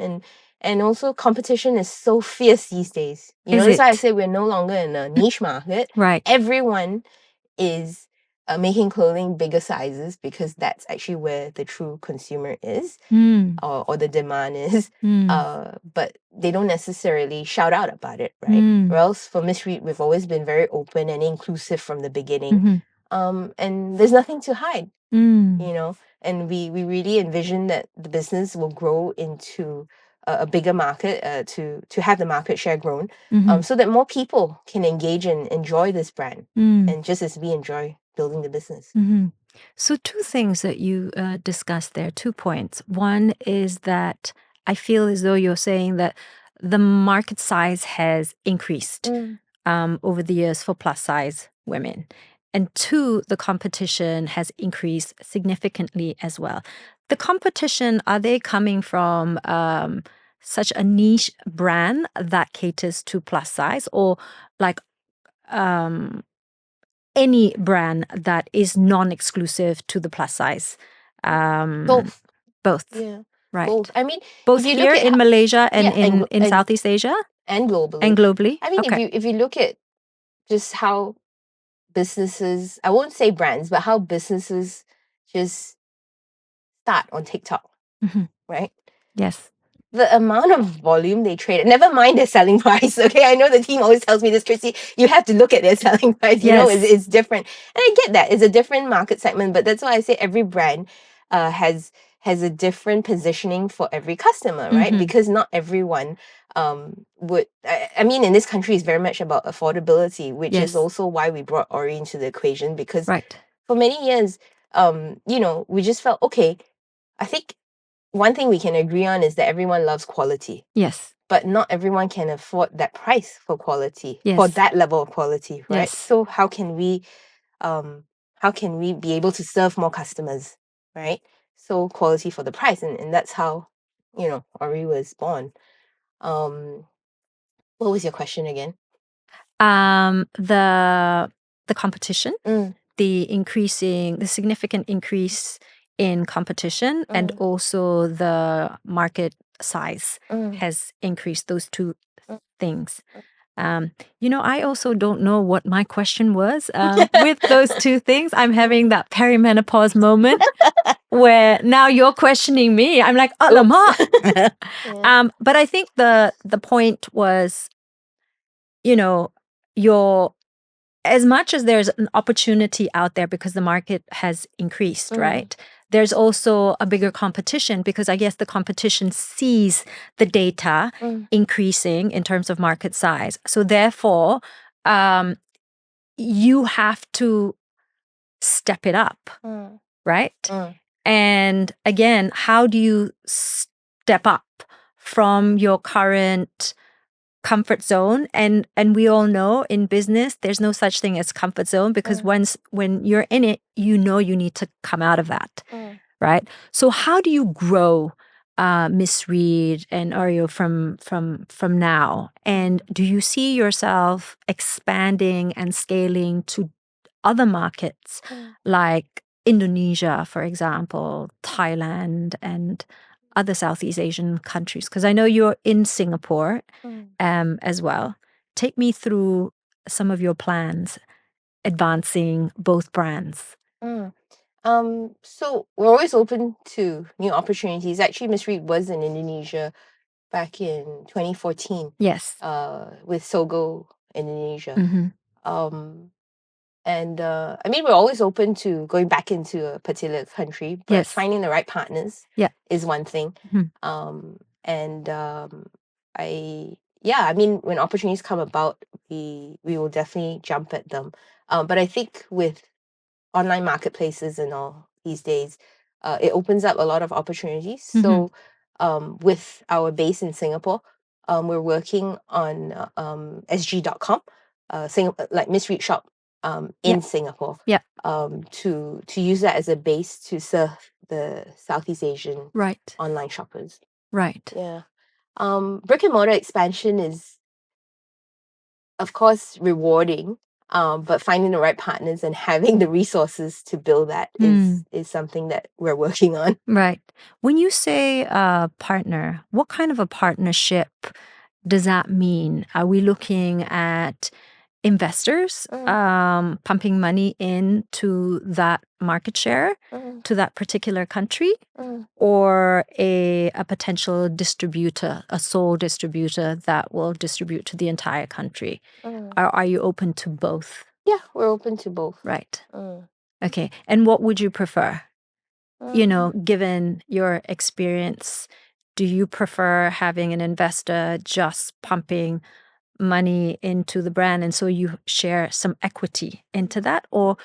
And also competition is so fierce these days. You know, Is that's why I it? say we're no longer in a niche market. Right. Everyone is making clothing bigger sizes because that's actually where the true consumer is Mm. or the demand is. Mm. But they don't necessarily shout out about it, right? Mm. Or else for Miss Read, we've always been very open and inclusive from the beginning. Mhm. And there's nothing to hide, Mm. you know. And we really envision that the business will grow into a bigger market to have the market share grown, Mhm. so that more people can engage and enjoy this brand, Mm. and just as we enjoy building the business. Mhm. So, two things that you discussed there, 2 points. One is that I feel as though you're saying that the market size has increased over the years for plus size women. And two, the competition has increased significantly as well. The competition, are they coming from such a niche brand that caters to plus size, or like any brand that is non-exclusive to the plus size? Both. Both. Yeah. Right. Both. I mean, Both if you here look at in Malaysia and yeah, and in Southeast Asia and globally. and globally? I mean, Okay. if you look at just how businesses, I won't say brands, but how businesses just start on TikTok, Mhm. right? Yes. The amount of volume they trade, never mind their selling price. Okay, I know the team always tells me this, Kristy, you have to look at their selling price. You know, Yes. it's different. And I get that. It's a different market segment, but that's why I say every brand has a different positioning for every customer, right? Mhm. Because not everyone would I mean, in this country is very much about affordability, which is Yes. also why we brought Ori into the equation, because Right. for many years, you know, we just felt, okay, I think one thing we can agree on is that everyone loves quality, Yes. but not everyone can afford that price for quality, for Yes. that level of quality, right? Yes. So how can we be able to serve more customers, right? So quality for the price, and that's how, you know, Ori was born. What was your question again? The competition, the significant increase in competition, and also the market size has increased. Those two things. You know, I also don't know what my question was. With those two things, I'm having that perimenopause moment where now you're questioning me. I'm like, alamak. Yeah. But I think the point was, you know, as much as there's an opportunity out there because the market has increased, right? There's also a bigger competition because I guess the competition sees the data increasing in terms of market size. So therefore, you have to step it up, right? And again, how do you step up from your current comfort zone? And we all know in business there's no such thing as comfort zone, because when you're in it, you know you need to come out of that, right? So how do you grow Miss Read and Oreo from now? And do you see yourself expanding and scaling to other markets like Indonesia, for example, Thailand, and other Southeast Asian countries? Because I know you're in Singapore as well. Take me through some of your plans advancing both brands. So we're always open to new opportunities. Actually, Miss Read was in Indonesia back in 2014. Yes. With Sogo Indonesia. Mm-hmm. And I mean, we're always open to going back into a particular country, but Yes. finding the right partners is one thing. Mm-hmm. I mean, when opportunities come about, we will definitely jump at them. But I think with online marketplaces and all these days, it opens up a lot of opportunities. Mhm. So with our base in Singapore, we're working on sg.com, like Miss Read shop in Singapore, Yeah. to use that as a base to serve the Southeast Asian Right. online shoppers. Right. Yeah. Brick and mortar expansion is, of course, rewarding, but finding the right partners and having the resources to build that is something that we're working on. Right. When you say partner, what kind of a partnership does that mean? Are we looking at investors pumping money into that market share to that particular country, or a potential distributor, a sole distributor that will distribute to the entire country? Are you open to both? Yeah, we're open to both. Right. Okay. And what would you prefer? You know, given your experience, do you prefer having an investor just pumping money into the brand and so you share some equity into that? Or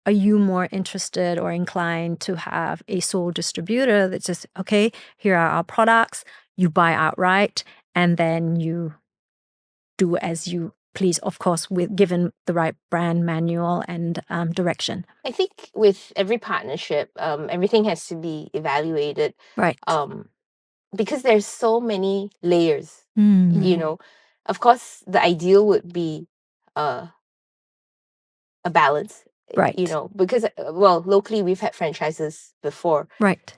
are you more interested or inclined to have a sole distributor that says, okay, here are our products, you buy outright, and then you do as you please, of course, with given the right brand manual and direction? I think with every partnership, everything has to be evaluated, Right. because there's so many layers. Mm. You know, of course, the ideal would be a balance. Right. You know, because locally we've had franchises before, Right.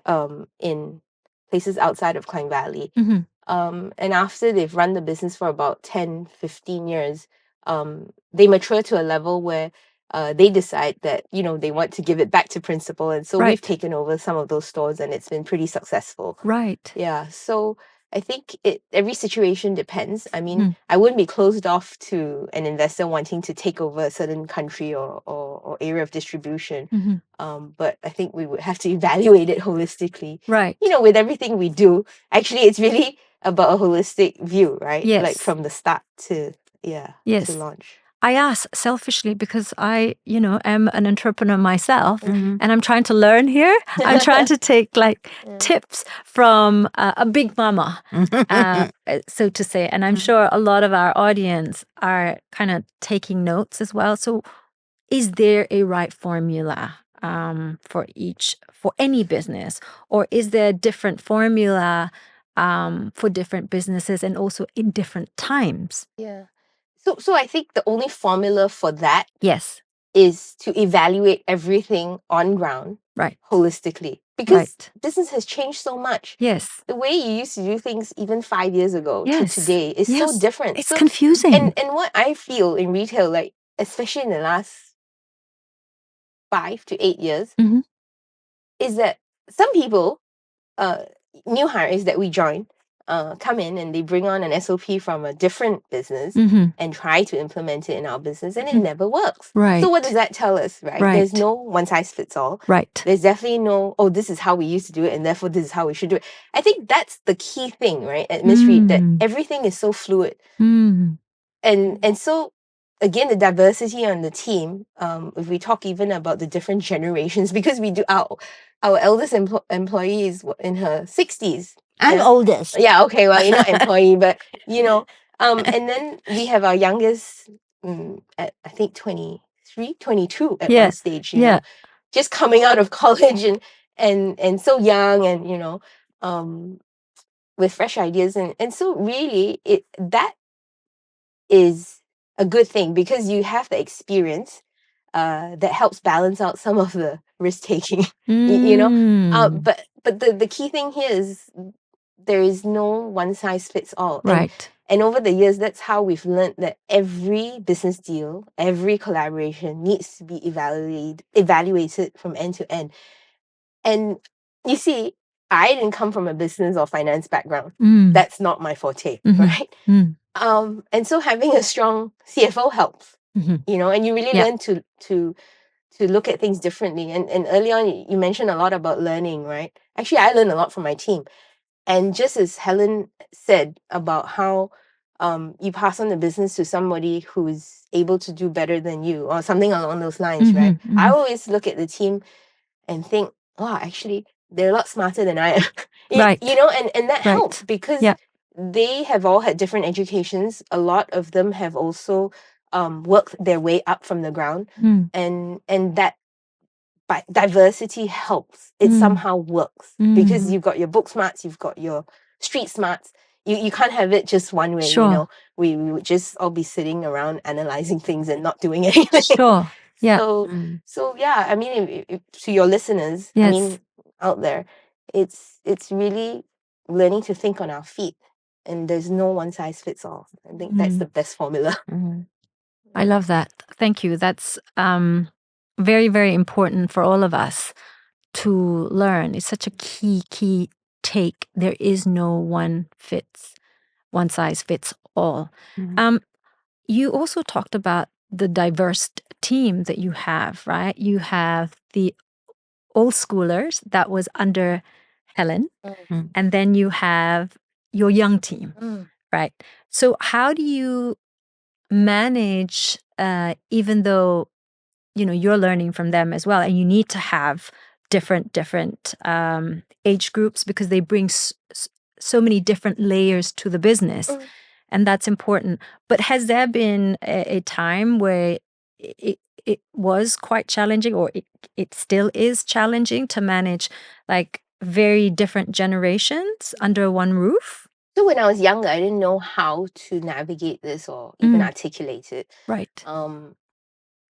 in places outside of Klang Valley. Mm-hmm. And after they've run the business for about 10, 15 years, they mature to a level where they decide that, you know, they want to give it back to principal. And so we've Right. taken over some of those stores and it's been pretty successful. Right. Yeah. So I think every situation depends. I mean, I wouldn't be closed off to an investor wanting to take over a certain country or area of distribution. But I think we would have to evaluate it holistically. Right. You know, with everything we do, actually, it's really about a holistic view, right? Yes. Like from the start to Yes. to launch. I ask selfishly because I, you know, am an entrepreneur myself, and I'm trying to learn here. I'm trying to take like tips from a big mama, so to say. And I'm sure a lot of our audience are kind of taking notes as well. So is there a right formula for any business, or is there a different formula for different businesses and also in different times? Yeah. So I think the only formula for that Yes. is to evaluate everything on ground, Right. holistically, because Right. business has changed so much. Yes. The way you used to do things even 5 years ago to Yes. today is so Yes. different. It's So confusing. and what I feel in retail, like especially in the last 5 to 8 years, Mhm. is that some people, new hires that we join, come in and they bring on an SOP from a different business and try to implement it in our business, and it never works. Right. So what does that tell us, right? There's Right. no one size fits all. Right. There's definitely no, oh, this is how we used to do it, and therefore this is how we should do it. I think that's the key thing, right, at Miss Read, that everything is so fluid. And so again, the diversity on the team, if we talk even about the different generations, because we do our eldest employee is in her 60s. I'm oldest. Yeah, okay, well, you're not employee, but you know, and then we have our youngest at I think 23, 22 at one stage, you know, just coming out of college and so young, and you know, with fresh ideas, and so really that is a good thing, because you have the experience that helps balance out some of the risk taking. You know, but the key thing here is there is no one size fits all. Right. And over the years, that's how we've learned that every business deal, every collaboration needs to be evaluated from end to end. And you see, I didn't come from a business or finance background. That's not my forte, right? And so having a strong CFO helps, you know, and you really learn to look at things differently. And early on, you mentioned a lot about learning, right? Actually, I learned a lot from my team. And just as Helen said about how you pass on the business to somebody who's able to do better than you or something along those lines, right? I always look at the team and think, wow, actually, they're a lot smarter than I am. Right. You know, and that Right. helps because Yeah. they have all had different educations. A lot of them have also worked their way up from the ground. And that diversity helps. It somehow works because you've got your book smarts, you've got your street smarts. You can't have it just one way, Sure. you know. We would just all be sitting around analyzing things and not doing anything. Sure. Yeah. So yeah, I mean, if, to your listeners, I Yes. mean, out there, it's really learning to think on our feet, and there's no one size fits all. I think that's the best formula. I love that. Thank you. That's very, very important for all of us to learn. It's such a key take. There is no one size fits all. You also talked about the diverse team that you have, right? You have the old schoolers that was under Helen, and then you have your young team, right? So how do you manage, even though you're learning from them as well, and you need to have different age groups because they bring so many different layers to the business, and that's important. But has there been a time where it was quite challenging, or it still is challenging to manage like very different generations under one roof? So when I was younger, I didn't know how to navigate this or even articulate it. Right.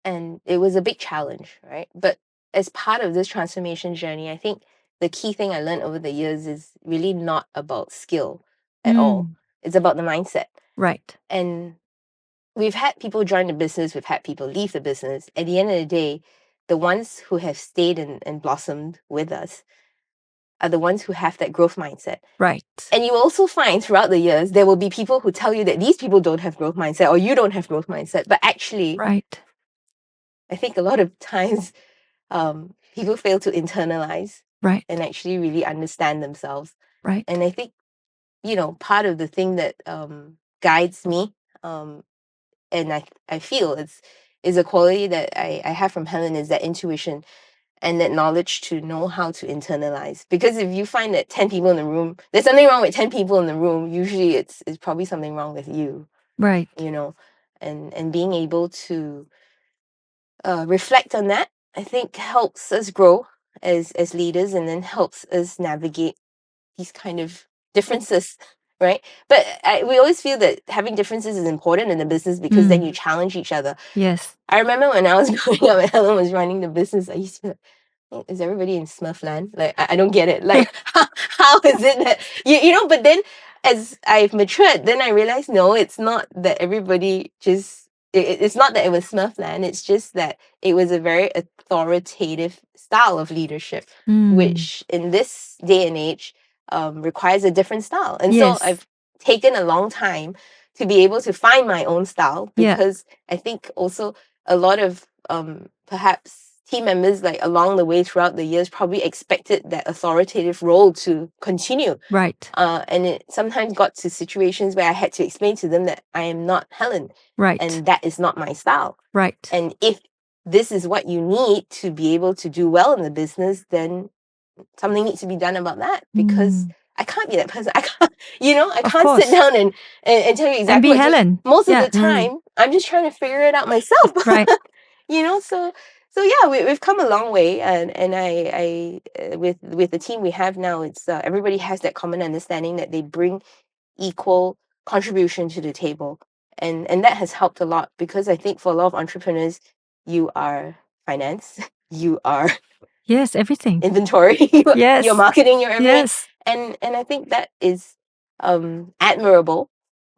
And it was a big challenge, right? But as part of this transformation journey, I think the key thing I learned over the years is really not about skill at all. It's about the mindset. Right. And we've had people join the business, we've had people leave the business. At the end of the day, the ones who have stayed and blossomed with us are the ones who have that growth mindset. Right. And you also find throughout the years, there will be people who tell you that these people don't have growth mindset or you don't have growth mindset. But actually, Right. I think a lot of times people fail to internalize Right. and actually really understand themselves. Right. And I think, part of the thing that guides me, and I feel is a quality that I have from Helen, is that intuition and that knowledge to know how to internalize. Because if you find that 10 people in the room, there's something wrong with 10 people in the room, usually it's probably something wrong with you. Right. And being able to reflect on that, I think helps us grow as leaders, and then helps us navigate these kind of differences, right? But we always feel that having differences is important in the business because then you challenge each other. Yes. I remember when I was growing up and Helen was running the business, I used to be like, is everybody in Smurfland? Like, I don't get it. Like, how is it that, but then as I've matured, then I realized, no, it's not that everybody just, it's not that it was Smurfland. It's just that it was a very authoritative style of leadership, which in this day and age requires a different style. And Yes. so I've taken a long time to be able to find my own style, because I think also a lot of perhaps team members, like along the way throughout the years, probably expected that authoritative role to continue. Right. And it sometimes got to situations where I had to explain to them that I am not Helen. Right. And that is not my style. Right. And if this is what you need to be able to do well in the business, then something needs to be done about that, because I can't be that person. I can't, I Of can't course. sit down and tell you exactly be what to do. Helen. Most Yeah. of the time, I'm just trying to figure it out myself. Right. So yeah, we've come a long way, and I with the team we have now, it's everybody has that common understanding that they bring equal contribution to the table, and that has helped a lot, because I think for a lot of entrepreneurs, you are finance, you are Yes, everything. inventory, Yes. you're marketing, you're everything. Yes. And I think that is admirable.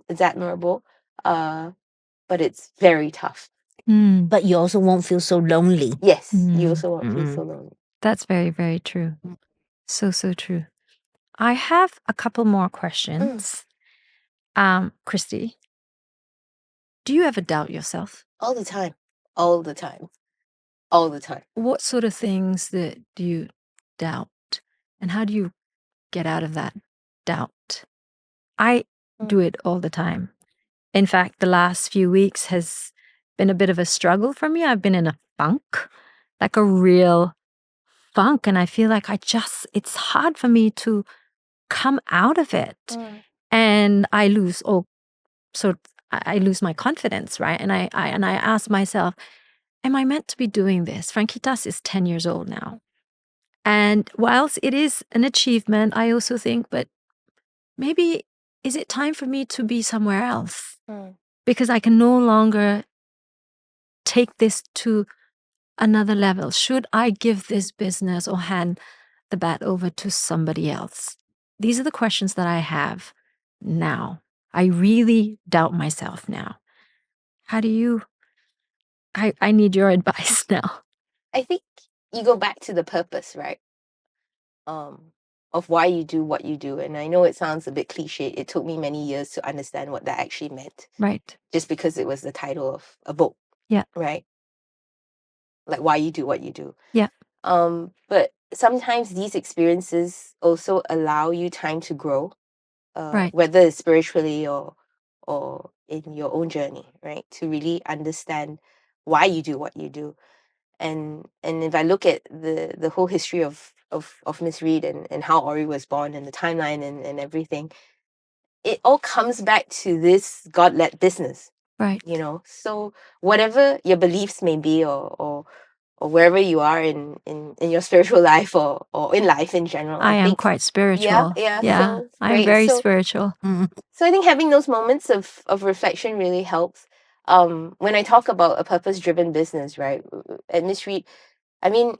It's admirable, but it's very tough. But you also won't feel so lonely. Yes, you also won't feel so lonely. That's very, very true. So true. I have a couple more questions. Kristy, do you ever doubt yourself? All the time. All the time. All the time. What sort of things that do you doubt, and how do you get out of that doubt? I do it all the time. In fact, the last few weeks has been a bit of a struggle for me. I've been in a funk, like a real funk. And I feel like it's hard for me to come out of it. And I lose I lose my confidence, right? And I ask myself, am I meant to be doing this? Frankitas is 10 years old now. And whilst it is an achievement, I also think, but maybe is it time for me to be somewhere else? Because I can no longer take this to another level. Should I give this business or hand the bat over to somebody else? These are the questions that I have now. I really doubt myself now. How do you? I need your advice now. I think you go back to the purpose, right? Of why you do what you do. And I know it sounds a bit cliche. It took me many years to understand what that actually meant. Right. Just because it was the title of a book. Yeah. Right. Like why you do what you do. Yeah. But sometimes these experiences also allow you time to grow. Right. Whether it's spiritually or in your own journey, right? To really understand why you do what you do. And if I look at the whole history of Miss Read and how Ori was born and the timeline and everything, it all comes back to this God-led business. Right. You know, so whatever your beliefs may be or wherever you are in your spiritual life or in life in general. I am think, quite spiritual. Yeah. So I'm very spiritual. So I think having those moments of reflection really helps. When I talk about a purpose-driven business, right, at Miss Read, I mean,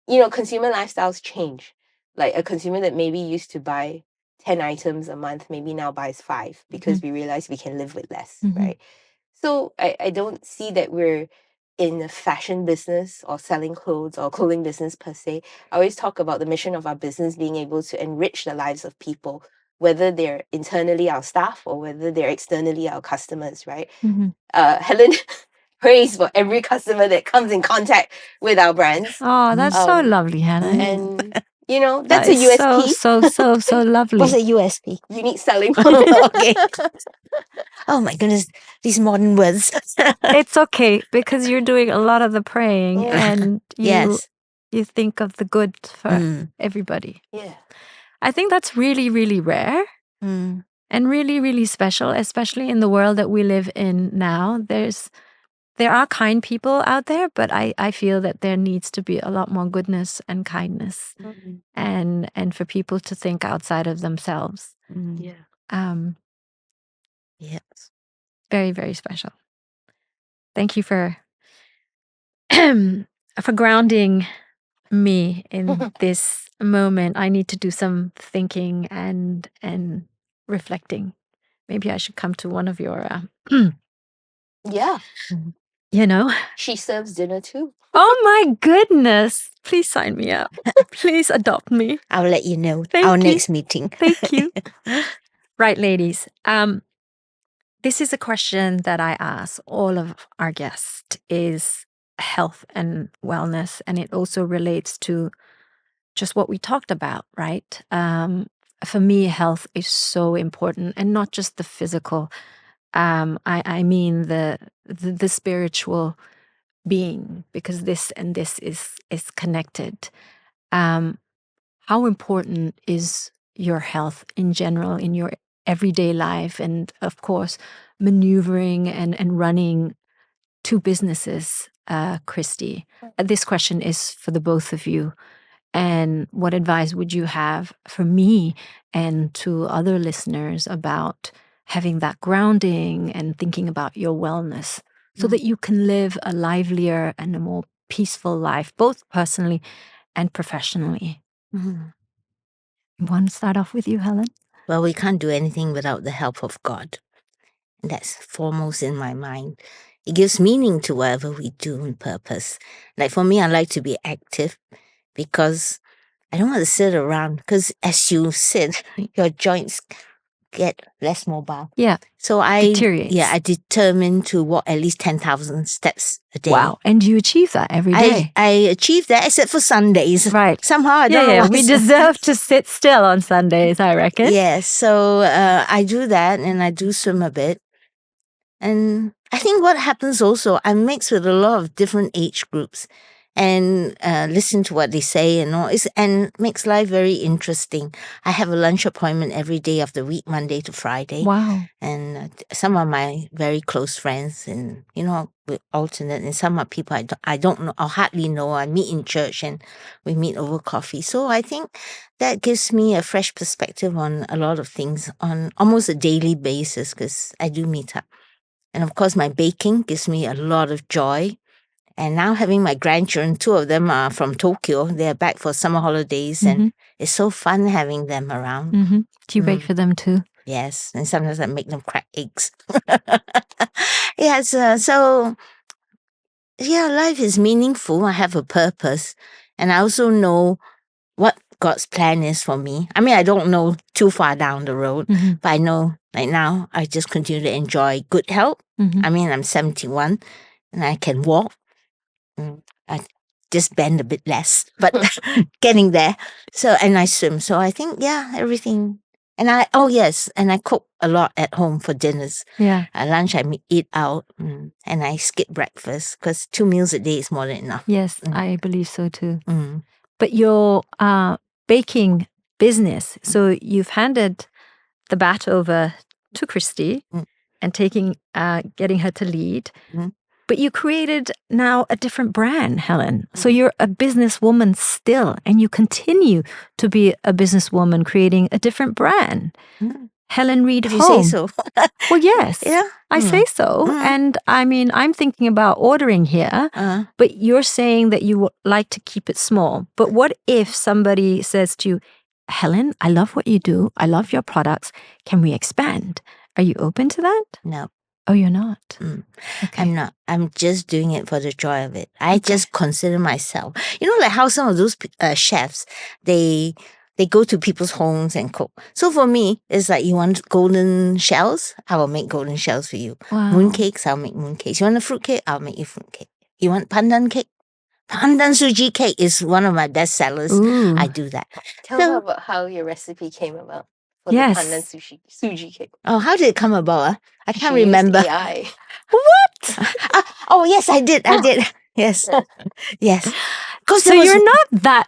you know, consumer lifestyles change. Like a consumer that maybe used to buy 10 items a month, maybe now buys 5 because we realize we can live with less, right? So I don't see that we're in a fashion business or selling clothes or clothing business per se. I always talk about the mission of our business being able to enrich the lives of people, whether they're internally our staff or whether they're externally our customers, right? Helen prays for every customer that comes in contact with our brands. Oh, that's so lovely, Helen. And you know, that's a USP. So lovely. What's a USP? Unique selling. Okay. Oh my goodness, these modern words. It's okay because you're doing a lot of the praying and you think of the good for everybody. Yeah. I think that's really, really rare and really, really special, especially in the world that we live in now. There are kind people out there, but I feel that there needs to be a lot more goodness and kindness and for people to think outside of themselves. Yes. Very, very special. Thank you for grounding me in this moment. I need to do some thinking and reflecting. Maybe I should come to one of your Yeah. You know. She serves dinner too. Oh my goodness. Please sign me up. Please adopt me. I'll let you know next meeting. Thank you. Right, ladies. This is a question that I ask all of our guests is health and wellness. And it also relates to just what we talked about, right? For me, health is so important and not just the physical. I mean the spiritual being, because this and this is connected. How important is your health in general in your everyday life, and of course maneuvering and running 2 businesses, Kristy? This question is for the both of you. And what advice would you have for me and to other listeners about having that grounding and thinking about your wellness so that you can live a livelier and a more peaceful life, both personally and professionally? You want to start off with you, Helen? Well, we can't do anything without the help of God. That's foremost in my mind. It gives meaning to whatever we do and purpose. Like for me, I like to be active because I don't want to sit around, because as you sit, your joints get less mobile. Yeah. So deteriorates. I determined to walk at least 10,000 steps a day. Wow. And you achieve that every day. I achieve that except for Sundays. Right. Somehow I don't know why. We deserve to sit still on Sundays, I reckon. Yes. So I do that, and I do swim a bit. And I think what happens also, I mix with a lot of different age groups and listen to what they say and all, and makes life very interesting. I have a lunch appointment every day of the week, Monday to Friday. Wow. And some of my very close friends, and we alternate, and some are people I don't know, or hardly know. I meet in church and we meet over coffee. So I think that gives me a fresh perspective on a lot of things on almost a daily basis, because I do meet up. And of course, my baking gives me a lot of joy. And now having my grandchildren, 2 of them are from Tokyo. They're back for summer holidays, and it's so fun having them around. Do you bake for them too? Yes, and sometimes I make them crack eggs. Yes, so yeah, life is meaningful. I have a purpose, and I also know what God's plan is for me. I mean, I don't know too far down the road, but I know right now I just continue to enjoy good health. I mean, I'm 71 and I can walk. I just bend a bit less, but getting there. So, and I swim. So I think, yeah, everything. And and I cook a lot at home for dinners. Yeah. At lunch, eat out, and I skip breakfast because 2 meals a day is more than enough. Yes, I believe so too. But your baking business, so you've handed the bat over to Kristy and getting her to lead. But you created now a different brand, Helen. So you're a businesswoman still, and you continue to be a businesswoman creating a different brand. Helen Read If Home. you say so. Well, yes. Yeah. I say so. And I mean, I'm thinking about ordering here, but you're saying that you would like to keep it small. But what if somebody says to you, Helen, I love what you do. I love your products. Can we expand? Are you open to that? No. Oh, you're not? Okay. I'm not. I'm just doing it for the joy of it. I just consider myself. You know, like how some of those chefs, they go to people's homes and cook. So for me, it's like, you want golden shells? I will make golden shells for you. Wow. Mooncakes, I'll make mooncakes. You want a fruit cake? I'll make you fruit cake. You want pandan cake? Pandan suji cake is one of my best sellers. Ooh. I do that. Tell me about how your recipe came about for the pandan suji cake. Oh, how did it come about? I can't She remember. used AI. What? Oh, yes, I did. Yes. Yes. So you're not that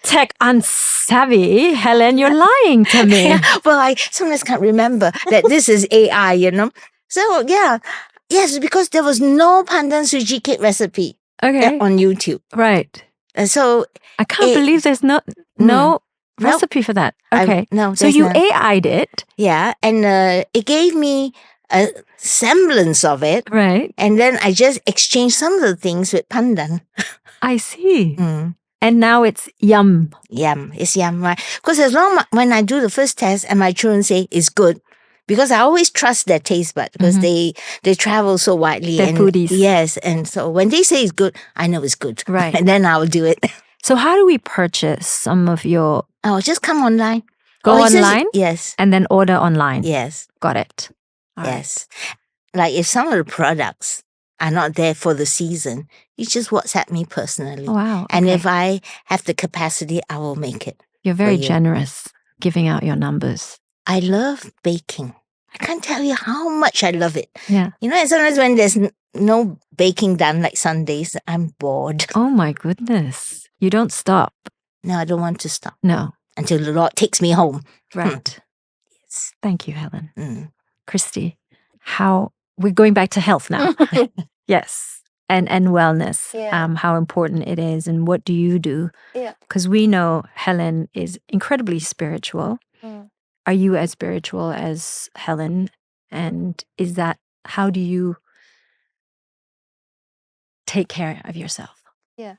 tech unsavvy, Helen. You're lying to me. Well, I sometimes can't remember that this is AI, So, yeah. Yes, because there was no pandan suji cake recipe on YouTube. Right. So I can't believe there's no recipe for that. Okay. So you AI'd it. Yeah. And it gave me a semblance of it. Right. And then I just exchanged some of the things with pandan. I see. And now it's yum. Yum. It's yum, right? Because when I do the first test and my children say it's good, because I always trust their taste bud, because they travel so widely. They're foodies. Yes. And so when they say it's good, I know it's good. Right. And then I'll do it. So how do we purchase some of your... Oh, just come online. Go online? Yes. And then order online? Yes. Got it. Yes. Like if some of the products are not there for the season, you just WhatsApp me personally. Oh, wow. And if I have the capacity, I will make it. You're very generous giving out your numbers. I love baking. I can't tell you how much I love it. Yeah. And sometimes when there's no baking done, like Sundays, I'm bored. Oh my goodness. You don't stop. No, I don't want to stop. No. Until the Lord takes me home. Right. Yes. Thank you, Helen. Kristy, we're going back to health now. Yes. And wellness. Yeah. How important it is, and what do you do? Yeah. Because we know Helen is incredibly spiritual. Are you as spiritual as Helen? And how do you take care of yourself? Yeah.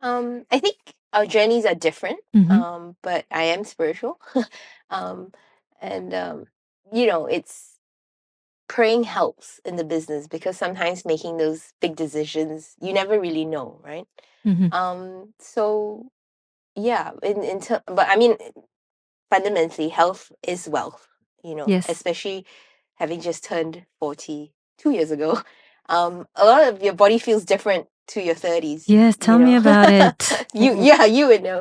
I think our journeys are different, but I am spiritual. It's praying helps in the business, because sometimes making those big decisions, you never really know, right? So yeah, but I mean, fundamentally, health is wealth, Yes. especially having just turned 40 2 years ago. A lot of your body feels different to your 30s. Yes, tell me about it. You would know.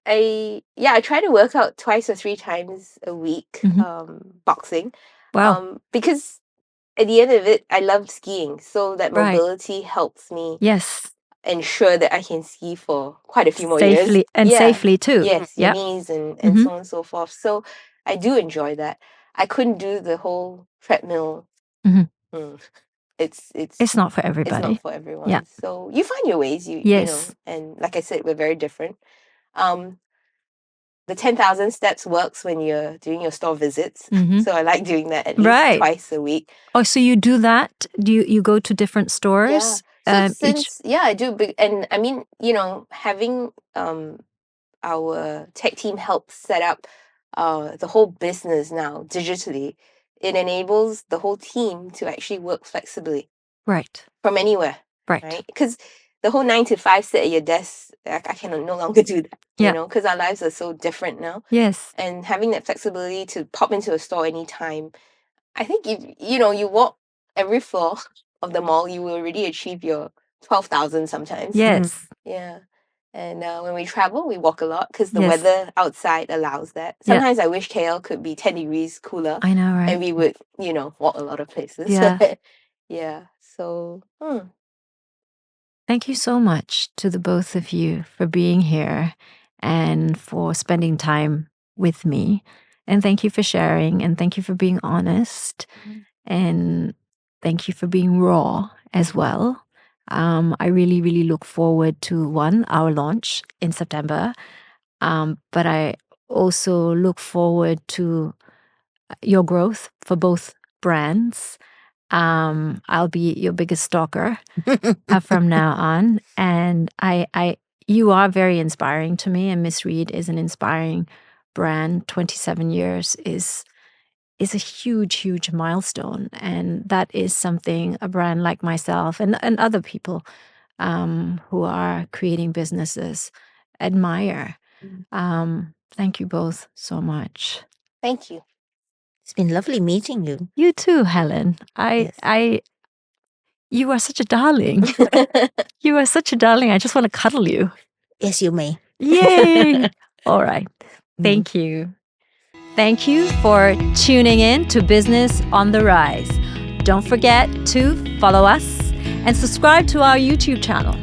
I try to work out 2 or 3 times a week, boxing. Wow. Because at the end of it, I love skiing, so that Right. mobility helps me Yes. ensure that I can ski for quite a few more years. Safely and Yeah. safely too. Yes, your Yep. knees and Mhm. so on and so forth. So I do enjoy that. I couldn't do the whole treadmill. Mhm. It's It's not for it's everybody. not for everyone. Yeah. So you find your ways, you know, Yes. and like I said, we're very different. The 10,000 steps works when you're doing your store visits. Mhm. So I like doing that at least Right. twice a week. Oh, so you do that? Do you go to different Yeah. stores? So Each. since I do and I mean, you know, having our tech team help set up the whole business now digitally, it enables the whole team to actually work flexibly Right. from anywhere, Right. right? Because the whole 9 to 5 sit at your desk, I can no longer do that, you Yeah. know, because our lives are so different now. Yes. And having that flexibility to pop into a store anytime, I think if you walk every floor of the mall, you will already achieve your 12,000 sometimes. Yes. Yeah. And when we travel, we walk a lot because the Yes. weather outside allows that. Yeah. Sometimes I wish KL could be 10 degrees cooler I know, right? and we would, walk a lot of places. Yeah. Yeah. So, Thank you so much to the both of you for being here and for spending time with me. And thank you for sharing and thank you for being honest. And thank you for being raw as well. I really, really look forward to our launch in September. But I also look forward to your growth for both brands. I'll be your biggest stalker from now on. And you are very inspiring to me, and Miss Read is an inspiring brand. 27 years is a huge, huge milestone. And that is something a brand like myself and other people who are creating businesses admire. Thank you both so much. thank you. It's been lovely meeting you. You too, Helen. Yes. You are such a darling. You are such a darling. I just want to cuddle you. Yes, you may. Yay! All right. Thank you. Thank you for tuning in to Business on the Rise. Don't forget to follow us and subscribe to our YouTube channel.